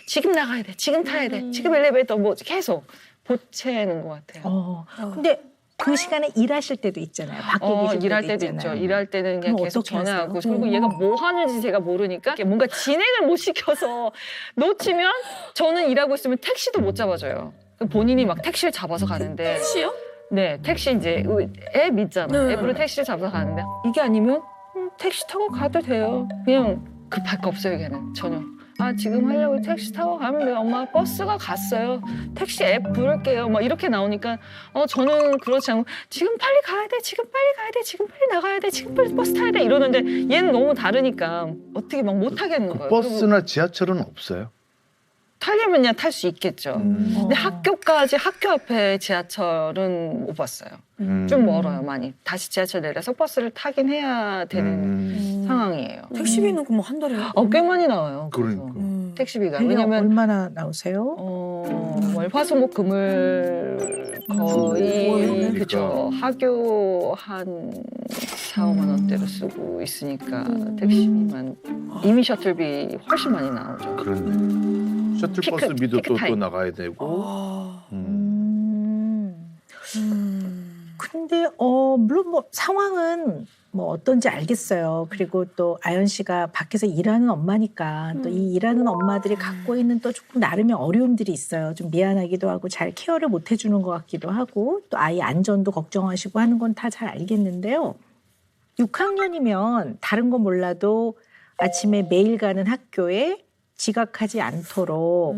지금 나가야 돼. 지금 타야 돼. 지금 엘리베이터 뭐 계속 보채는 것 같아요. 근데 그 시간에 일하실 때도 있잖아요. 밖에 계실 때도 일할 때도 있죠. 있잖아요. 일할 때는 그냥 그럼 계속 어떻게 하세요? 전화하고 그리고 얘가 뭐 하는지 제가 모르니까 뭔가 진행을 못 시켜서 놓치면 저는 일하고 있으면 택시도 못 잡아줘요. 본인이 막 택시를 잡아서 가는데 택시요? 네, 택시 이제 앱 있잖아요. 네. 앱으로 택시를 잡아서 가는데 이게 아니면 택시 타고 가도 돼요. 그냥 급할 거 없어요, 걔는 전혀. 지금 하려고 택시 타고 가면 돼요. 엄마 버스가 갔어요. 택시 앱 부를게요. 막 이렇게 나오니까 저는 그렇지 않고 지금 빨리 가야 돼. 지금 빨리 나가야 돼. 지금 빨리 버스 타야 돼. 이러는데 얘는 너무 다르니까 어떻게 막 못 하겠는 거예요. 그리고 버스나 지하철은 없어요? 타려면 그냥 탈 수 있겠죠. 근데 학교 앞에 지하철은 못 봤어요. 좀 멀어요, 많이. 다시 지하철 내려서 버스를 타긴 해야 되는 상황이에요. 택시비는 그럼 한 달에 꽤 많이 나와요. 그래서. 그러니까. 택시비가. 대략 왜냐면 얼마나 나오세요? 월, 화, 수, 목, 금을 거의 그러니까. 그쵸. 학교 한 4, 5만 원대로 쓰고 있으니까 택시비만 이미 셔틀비 훨씬 많이 나오죠. 그렇네. 셔틀버스비도 피크 타임. 또 나가야 되고. 근데 물론 뭐 상황은 뭐 어떤지 알겠어요. 그리고 또 아연 씨가 밖에서 일하는 엄마니까 또 이 일하는 엄마들이 갖고 있는 또 조금 나름의 어려움들이 있어요. 좀 미안하기도 하고 잘 케어를 못 해주는 것 같기도 하고 또 아이 안전도 걱정하시고 하는 건 다 잘 알겠는데요. 6학년이면 다른 건 몰라도 아침에 매일 가는 학교에 지각하지 않도록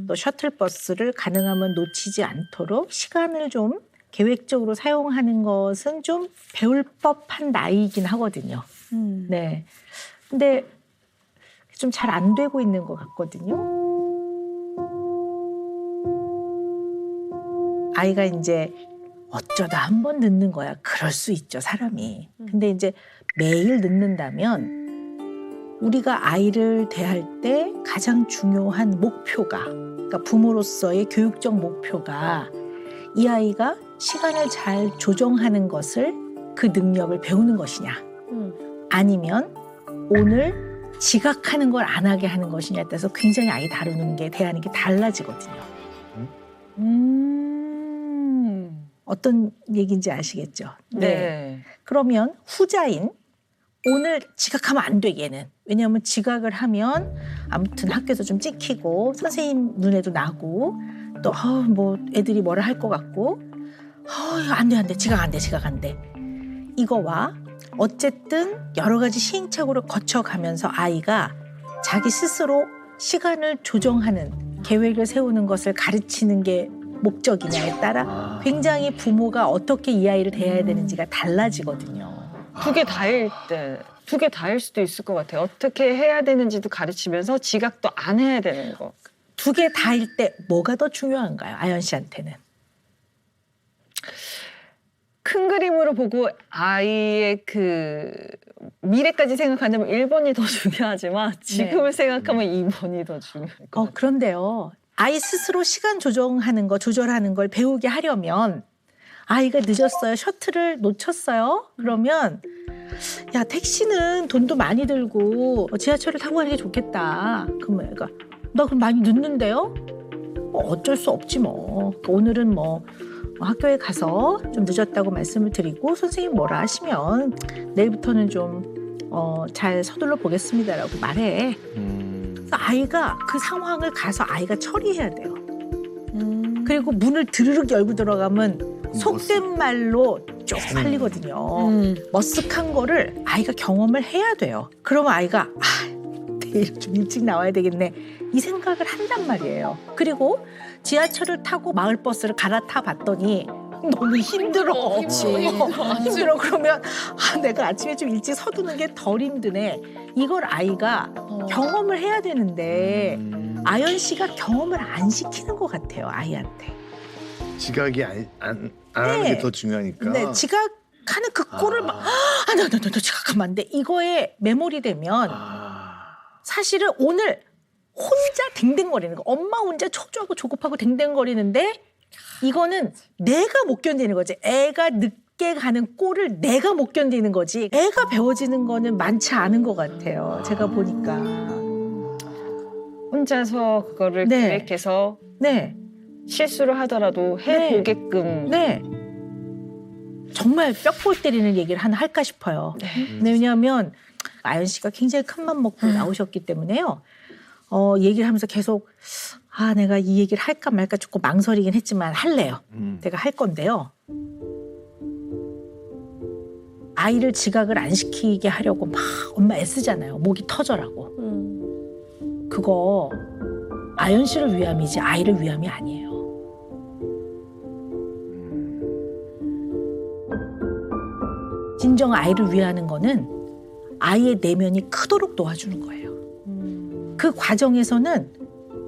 또 셔틀버스를 가능하면 놓치지 않도록 시간을 좀 계획적으로 사용하는 것은 좀 배울 법한 나이이긴 하거든요. 네. 근데 좀 잘 안 되고 있는 것 같거든요. 아이가 이제 어쩌다 한 번 늦는 거야. 그럴 수 있죠, 사람이. 근데 이제 매일 늦는다면 우리가 아이를 대할 때 가장 중요한 목표가, 그러니까 부모로서의 교육적 목표가 이 아이가 시간을 잘 조정하는 것을 그 능력을 배우는 것이냐 아니면 오늘 지각하는 걸 안 하게 하는 것이냐에 따라서 굉장히 아이 다루는 게 대하는 게 달라지거든요. 어떤 얘기인지 아시겠죠? 네. 그러면 후자인 오늘 지각하면 안 돼, 얘는. 왜냐하면 지각을 하면 아무튼 학교에서 좀 찍히고 선생님 눈에도 나고 또 뭐 애들이 뭐라 할 것 같고 이거 안 돼, 지각 안 돼. 이거와 어쨌든 여러 가지 시행착오를 거쳐가면서 아이가 자기 스스로 시간을 조정하는 계획을 세우는 것을 가르치는 게 목적이냐에 따라 굉장히 부모가 어떻게 이 아이를 대해야 되는지가 달라지거든요. 두 개 다일 수도 있을 것 같아요. 어떻게 해야 되는지도 가르치면서 지각도 안 해야 되는 거. 두 개 다일 때 뭐가 더 중요한가요? 아연 씨한테는. 큰 그림으로 보고 아이의 그 미래까지 생각한다면 1번이 더 중요하지만 지금을 생각하면 2번이 더 중요할 것 같아요. 그런데요. 아이 스스로 시간 조정하는 거, 조절하는 걸 배우게 하려면 아이가 늦었어요. 셔틀을 놓쳤어요. 그러면 야, 택시는 돈도 많이 들고 지하철을 타고 가는 게 좋겠다. 그러면 애가 나 그럼 많이 늦는데요? 어쩔 수 없지 뭐. 오늘은 뭐 학교에 가서 좀 늦었다고 말씀을 드리고 선생님 뭐라 하시면 내일부터는 좀 잘 서둘러 보겠습니다라고 말해. 그래서 아이가 그 상황을 가서 아이가 처리해야 돼요. 그리고 문을 드르륵 열고 들어가면 속된 말로 쪽팔리거든요. 머쓱한 거를 아이가 경험을 해야 돼요. 그러면 아이가 내일 좀 일찍 나와야 되겠네 이 생각을 한단 말이에요. 그리고 지하철을 타고 마을버스를 갈아타 봤더니 너무 힘들어. 그치. 힘들어. 그러면 내가 아침에 좀 일찍 서두는 게 덜 힘드네. 이걸 아이가 경험을 해야 되는데 아연 씨가 경험을 안 시키는 것 같아요. 아이한테. 지각이 안 하는 게 더 중요하니까. 네, 지각하는 그 꼴을 막 나 지각하면 안 돼. 이거에 매몰이 되면 사실은 오늘 혼자 댕댕거리는 거. 엄마 혼자 초조하고 조급하고 댕댕거리는데 이거는 내가 못 견디는 거지. 애가 늦게 가는 꼴을 내가 못 견디는 거지. 애가 배워지는 거는 많지 않은 것 같아요. 제가 보니까. 혼자서 그거를 네. 계획해서 네, 실수를 하더라도 해보게끔. 네. 정말 뼈골 때리는 얘기를 하나 할까 싶어요. 네, 왜냐하면 아연 씨가 굉장히 큰 맘 먹고 나오셨기 때문에요. 얘기를 하면서 계속 내가 이 얘기를 할까 말까 조금 망설이긴 했지만 할래요. 내가 할 건데요. 아이를 지각을 안 시키게 하려고 막 엄마 애쓰잖아요. 목이 터져라고. 그거 아연 씨를 위함이지 아이를 위함이 아니에요. 진정 아이를 위하는 거는 아이의 내면이 크도록 도와주는 거예요. 그 과정에서는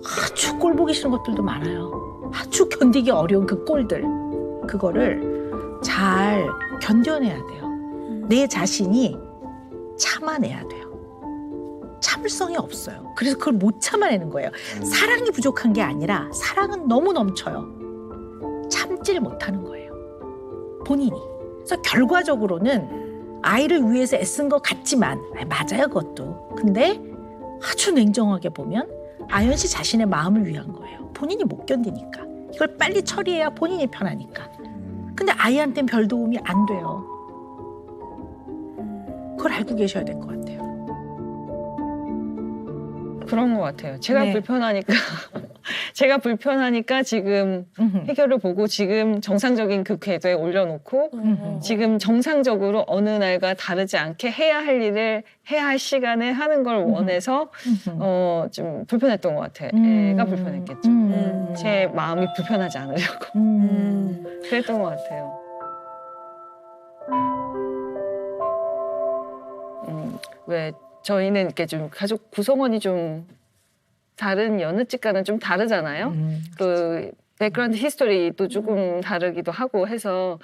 아주 꼴 보기 싫은 것들도 많아요. 아주 견디기 어려운 그 꼴들. 그거를 잘 견뎌내야 돼요. 내 자신이 참아내야 돼요. 참을성이 없어요. 그래서 그걸 못 참아내는 거예요. 사랑이 부족한 게 아니라 사랑은 너무 넘쳐요. 참지를 못하는 거예요. 본인이. 그래서 결과적으로는 아이를 위해서 애쓴 것 같지만 맞아요, 그것도. 근데 아주 냉정하게 보면 아연 씨 자신의 마음을 위한 거예요. 본인이 못 견디니까. 이걸 빨리 처리해야 본인이 편하니까. 근데 아이한테는 별 도움이 안 돼요. 그걸 알고 계셔야 될 것 같아요. 그런 것 같아요. 제가 네. 불편하니까 지금 해결을 보고 지금 정상적인 그 궤도에 올려놓고 지금 정상적으로 어느 날과 다르지 않게 해야 할 일을 해야 할 시간에 하는 걸 원해서 좀 불편했던 것 같아요. 애가 불편했겠죠. 제 마음이 불편하지 않으려고 그랬던 것 같아요. 왜 저희는 이렇게 좀 가족 구성원이 좀 다른 여느 집과는 좀 다르잖아요. 그 백그라운드 히스토리도 조금 다르기도 하고 해서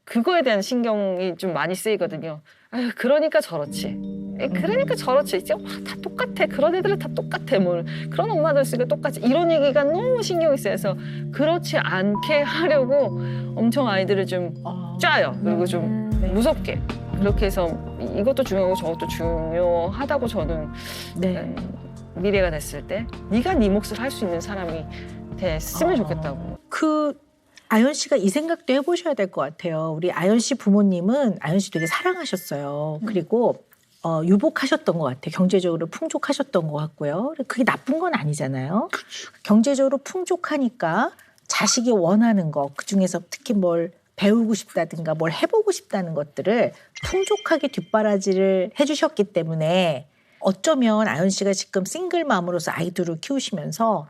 그거에 대한 신경이 좀 많이 쓰이거든요. 아유, 그러니까 저렇지. 그러니까 저렇지. 이제 다 똑같아. 그런 애들은 다 똑같아. 뭐 그런 엄마들 쓰니까 똑같지. 이런 얘기가 너무 신경이 쓰여서 그렇지 않게 하려고 엄청 아이들을 좀 짜요. 그리고 좀 무섭게. 그렇게 해서 이것도 중요하고 저것도 중요하다고 저는 네. 미래가 됐을 때 네가 네 몫을 할 수 있는 사람이 됐으면 좋겠다고. 그 아연 씨가 이 생각도 해보셔야 될 것 같아요. 우리 아연 씨 부모님은 아연 씨 되게 사랑하셨어요. 그리고 유복하셨던 것 같아요. 경제적으로 풍족하셨던 것 같고요. 그게 나쁜 건 아니잖아요. 경제적으로 풍족하니까 자식이 원하는 거, 그중에서 특히 뭘 배우고 싶다든가 뭘 해보고 싶다는 것들을 풍족하게 뒷바라지를 해주셨기 때문에 어쩌면 아연 씨가 지금 싱글맘으로서 아이들을 키우시면서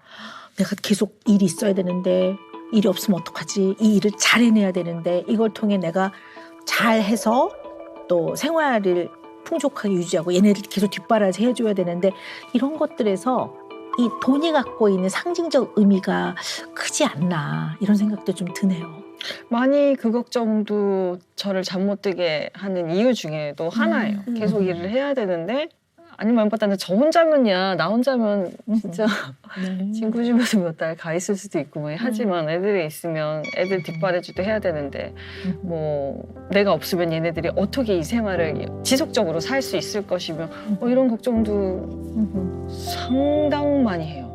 내가 계속 일이 있어야 되는데 일이 없으면 어떡하지? 이 일을 잘 해내야 되는데 이걸 통해 내가 잘해서 또 생활을 풍족하게 유지하고 얘네들 계속 뒷바라지 해줘야 되는데 이런 것들에서 이 돈이 갖고 있는 상징적 의미가 크지 않나 이런 생각도 좀 드네요. 많이 그 걱정도 저를 잠 못 들게 하는 이유 중에도 하나예요. 계속 일을 해야 되는데 아니면 보다는 저 혼자면야 나 혼자면 진짜 친구 집에서 몇 달 가 있을 수도 있고 뭐 하지만 애들이 있으면 애들 뒷바라지도 해야 되는데 뭐 내가 없으면 얘네들이 어떻게 이 생활을 지속적으로 살 수 있을 것이며 이런 걱정도 상당 많이 해요.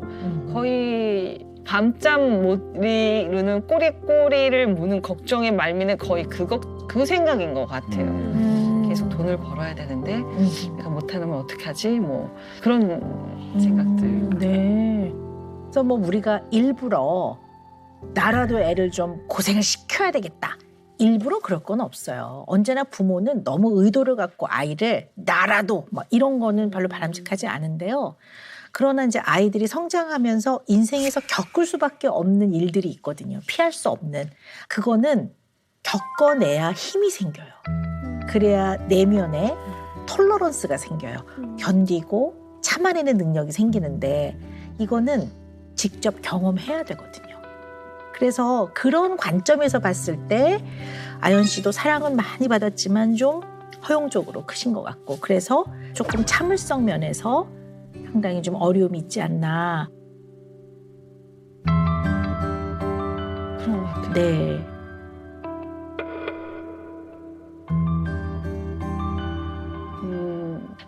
거의 밤잠 못 이루는 꼬리를 무는 걱정의 말미는 거의 그 생각인 것 같아요. 계속 돈을 벌어야 되는데 내가 못하면 어떻게 하지? 뭐 그런 생각들. 네. 그래서 뭐 우리가 일부러 나라도 애를 좀 고생을 시켜야 되겠다. 일부러 그럴 건 없어요. 언제나 부모는 너무 의도를 갖고 아이를 나라도 뭐 이런 거는 별로 바람직하지 않은데요. 그러나 이제 아이들이 성장하면서 인생에서 겪을 수밖에 없는 일들이 있거든요. 피할 수 없는. 그거는 겪어내야 힘이 생겨요. 그래야 내면에 톨러런스가 생겨요. 견디고 참아내는 능력이 생기는데 이거는 직접 경험해야 되거든요. 그래서 그런 관점에서 봤을 때 아연 씨도 사랑은 많이 받았지만 좀 허용적으로 크신 것 같고 그래서 조금 참을성 면에서 상당히 좀 어려움이 있지 않나. 그런 것 같아요. 네.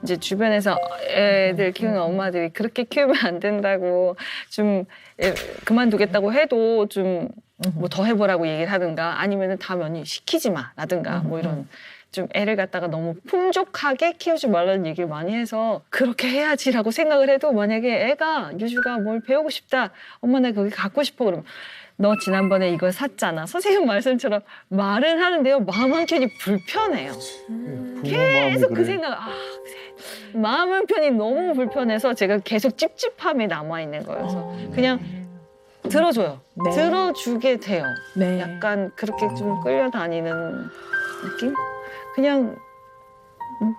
이제 주변에서 애들 키우는 엄마들이 그렇게 키우면 안 된다고 좀 그만두겠다고 해도 좀 뭐 더 해보라고 얘기를 하든가 아니면은 다 면이 시키지 마라든가 뭐 이런 좀 애를 갖다가 너무 풍족하게 키우지 말라는 얘기를 많이 해서 그렇게 해야지라고 생각을 해도 만약에 애가 유주가 뭘 배우고 싶다 엄마 나 거기 갖고 싶어 그러면 너 지난번에 이걸 샀잖아 선생님 말씀처럼 말은 하는데요 마음 한켠이 불편해요. 계속 그 생각 마음 한편이 너무 불편해서 제가 계속 찝찝함이 남아있는 거여서 그냥 들어줘요. 네. 들어주게 돼요. 네. 약간 그렇게 좀 끌려다니는 느낌? 그냥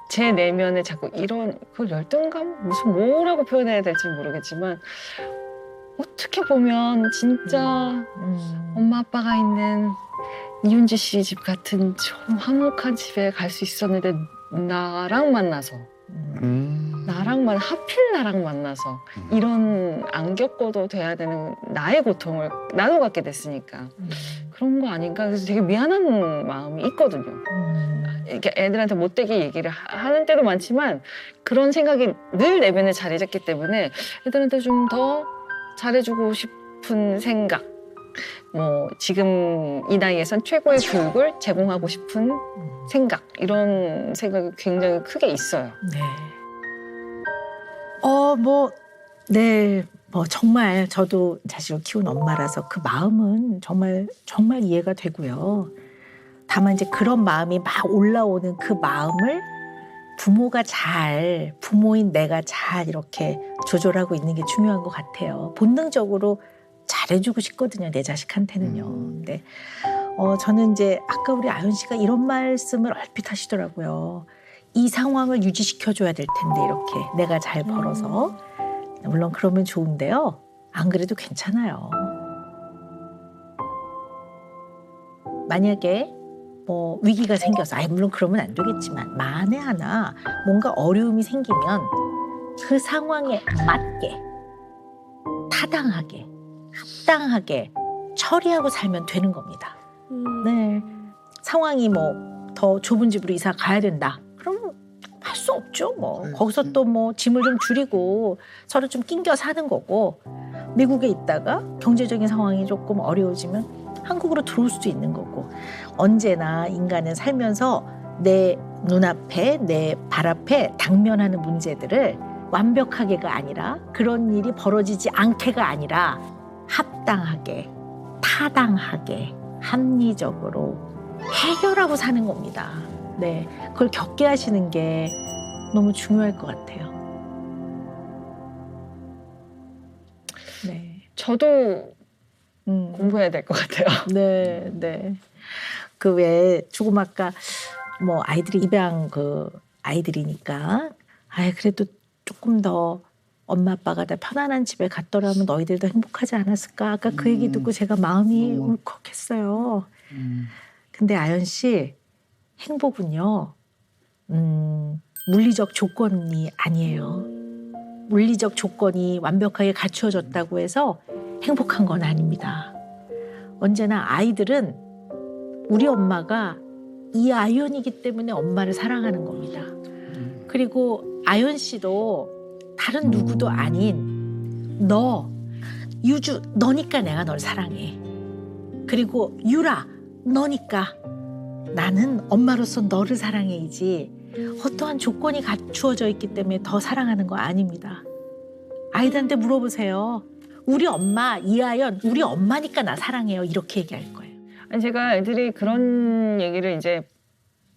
제 내면에 자꾸 이런 그 열등감? 무슨 뭐라고 표현해야 될지 모르겠지만 어떻게 보면 진짜 엄마 아빠가 있는 이윤지 씨 집 같은 좀 화목한 집에 갈 수 있었는데 나랑 만나서 하필 나랑 만나서 이런 안 겪어도 돼야 되는 나의 고통을 나눠 갖게 됐으니까 그런 거 아닌가 그래서 되게 미안한 마음이 있거든요. 이렇게 애들한테 못되게 얘기를 하는 때도 많지만 그런 생각이 늘 내면에 자리 잡기 때문에 애들한테 좀 더 잘해주고 싶은 생각 뭐 지금 이 나이에선 최고의 교육을 제공하고 싶은 생각 이런 생각이 굉장히 크게 있어요. 네. 정말 저도 자식을 키운 엄마라서 그 마음은 정말 이해가 되고요. 다만 이제 그런 마음이 막 올라오는 그 마음을 부모인 내가 잘 이렇게 조절하고 있는 게 중요한 것 같아요. 본능적으로 잘해주고 싶거든요, 내 자식한테는요. 근데 저는 이제 아까 우리 아연 씨가 이런 말씀을 얼핏 하시더라고요. 이 상황을 유지시켜줘야 될 텐데 이렇게 내가 잘 벌어서 물론 그러면 좋은데요. 안 그래도 괜찮아요. 만약에 뭐 위기가 생겨서 물론 그러면 안 되겠지만 만에 하나 뭔가 어려움이 생기면 그 상황에 맞게 타당하게 합당하게 처리하고 살면 되는 겁니다. 네. 상황이 뭐 더 좁은 집으로 이사 가야 된다. 그럼 할 수 없죠. 뭐 거기서 또 뭐 짐을 좀 줄이고 서로 좀 낑겨 사는 거고 미국에 있다가 경제적인 상황이 조금 어려워지면 한국으로 들어올 수도 있는 거고 언제나 인간은 살면서 내 눈앞에 내 발 앞에 당면하는 문제들을 완벽하게가 아니라 그런 일이 벌어지지 않게가 아니라 합당하게 타당하게 합리적으로 해결하고 사는 겁니다. 네, 그걸 겪게 하시는 게 너무 중요할 것 같아요. 네, 저도 공부해야 될 것 같아요. 네, 네. 그 외에 조금 아까 뭐 아이들이 입양 그 아이들이니까 그래도 조금 더 엄마 아빠가 다 편안한 집에 갔더라면 너희들도 행복하지 않았을까? 아까 그 얘기 듣고 제가 마음이 울컥했어요. 근데 아연 씨 행복은요 물리적 조건이 아니에요. 물리적 조건이 완벽하게 갖추어졌다고 해서 행복한 건 아닙니다. 언제나 아이들은 우리 엄마가 이 아연이기 때문에 엄마를 사랑하는 겁니다. 그리고 아연 씨도 다른 누구도 아닌 너, 유주, 너니까 내가 널 사랑해. 그리고 유라, 너니까 나는 엄마로서 너를 사랑해이지 어떠한 조건이 갖추어져 있기 때문에 더 사랑하는 거 아닙니다. 아이들한테 물어보세요. 우리 엄마, 이아연, 우리 엄마니까 나 사랑해요. 이렇게 얘기할 거예요. 아니, 제가 애들이 그런 얘기를 이제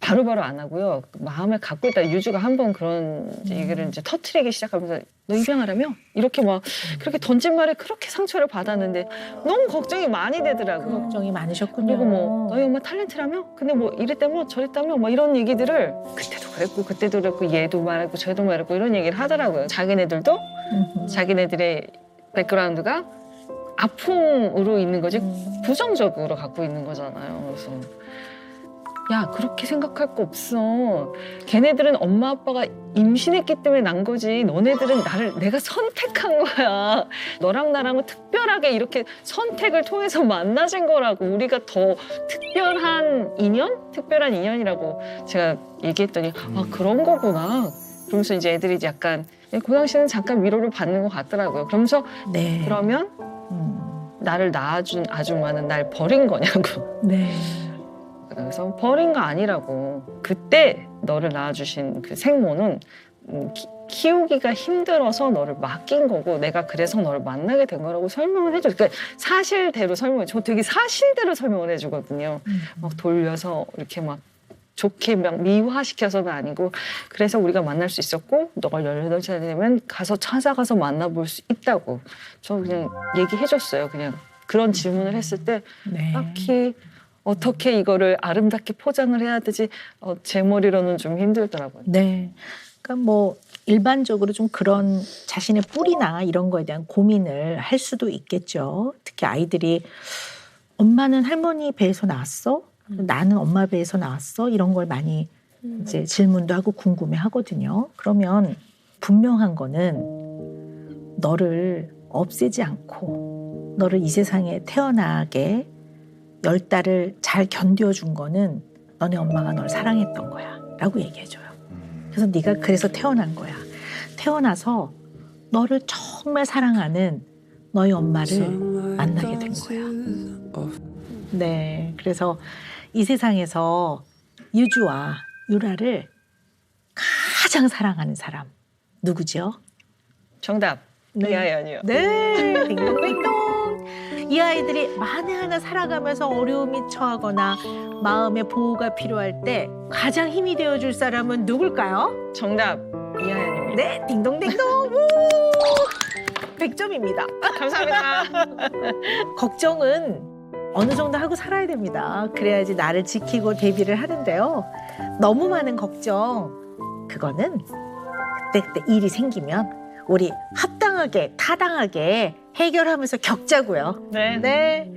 바로바로 안 하고요. 마음에 갖고 있다 유주가 한 번 그런 얘기를 이제 터트리기 시작하면서 너 입양하라며? 이렇게 막 그렇게 던진 말에 그렇게 상처를 받았는데 너무 걱정이 많이 되더라고요. 걱정이 많으셨군요. 그리고 뭐 너희 엄마 탤런트라며? 근데 뭐 이랬다며 저랬다며 뭐 이런 얘기들을 그때도 그랬고 얘도 말했고 쟤도 말했고 이런 얘기를 하더라고요. 자기네들도 자기네들의 백그라운드가 아픔으로 있는 거지 부정적으로 갖고 있는 거잖아요. 그래서 야 그렇게 생각할 거 없어. 걔네들은 엄마 아빠가 임신했기 때문에 난 거지. 너네들은 내가 선택한 거야. 너랑 나랑은 특별하게 이렇게 선택을 통해서 만나진 거라고. 우리가 더 특별한 인연? 특별한 인연이라고 제가 얘기했더니 아 그런 거구나. 그러면서 이제 애들이 이제 약간 그 당시에는 잠깐 위로를 받는 것 같더라고요. 그러면서 네. 그러면 나를 낳아준 아줌마는 날 버린 거냐고. 네. 그래서 버린 거 아니라고. 그때 너를 낳아주신 그 생모는 키우기가 힘들어서 너를 맡긴 거고 내가 그래서 너를 만나게 된 거라고 설명을 해줘. 그러니까 사실대로 설명해. 저 되게 사실대로 설명을 해주거든요. 막 돌려서 이렇게 막 좋게 막 미화시켜서는 아니고 그래서 우리가 만날 수 있었고 너가 18살 되면 가서 찾아가서 만나볼 수 있다고. 저 그냥 얘기해줬어요. 그냥 그런 질문을 했을 때 네. 딱히 어떻게 이거를 아름답게 포장을 해야 되지 제 머리로는 좀 힘들더라고요. 네. 그러니까 뭐 일반적으로 좀 그런 자신의 뿌리나 이런 거에 대한 고민을 할 수도 있겠죠. 특히 아이들이 엄마는 할머니 배에서 나왔어? 나는 엄마 배에서 나왔어? 이런 걸 많이 이제 질문도 하고 궁금해 하거든요. 그러면 분명한 거는 너를 없애지 않고 너를 이 세상에 태어나게 10달을 잘 견뎌준 거는 너네 엄마가 널 사랑했던 거야 라고 얘기해줘요. 그래서 네가 그래서 태어난 거야. 태어나서 너를 정말 사랑하는 너희 엄마를 만나게 된 거야. 네, 그래서 이 세상에서 유주와 유라를 가장 사랑하는 사람 누구죠? 정답. 네. 이하연이요. 네, 딩동댕동. 이 아이들이 만에 하나 살아가면서 어려움이 처하거나 마음의 보호가 필요할 때 가장 힘이 되어줄 사람은 누굴까요? 정답. 이하연입니다. 네, 딩동댕동. 100점입니다. 감사합니다. 걱정은 어느 정도 하고 살아야 됩니다. 그래야지 나를 지키고 대비를 하는데요. 너무 많은 걱정, 그거는 그때 일이 생기면 우리 합당하게, 타당하게 해결하면서 겪자고요. 네. 네.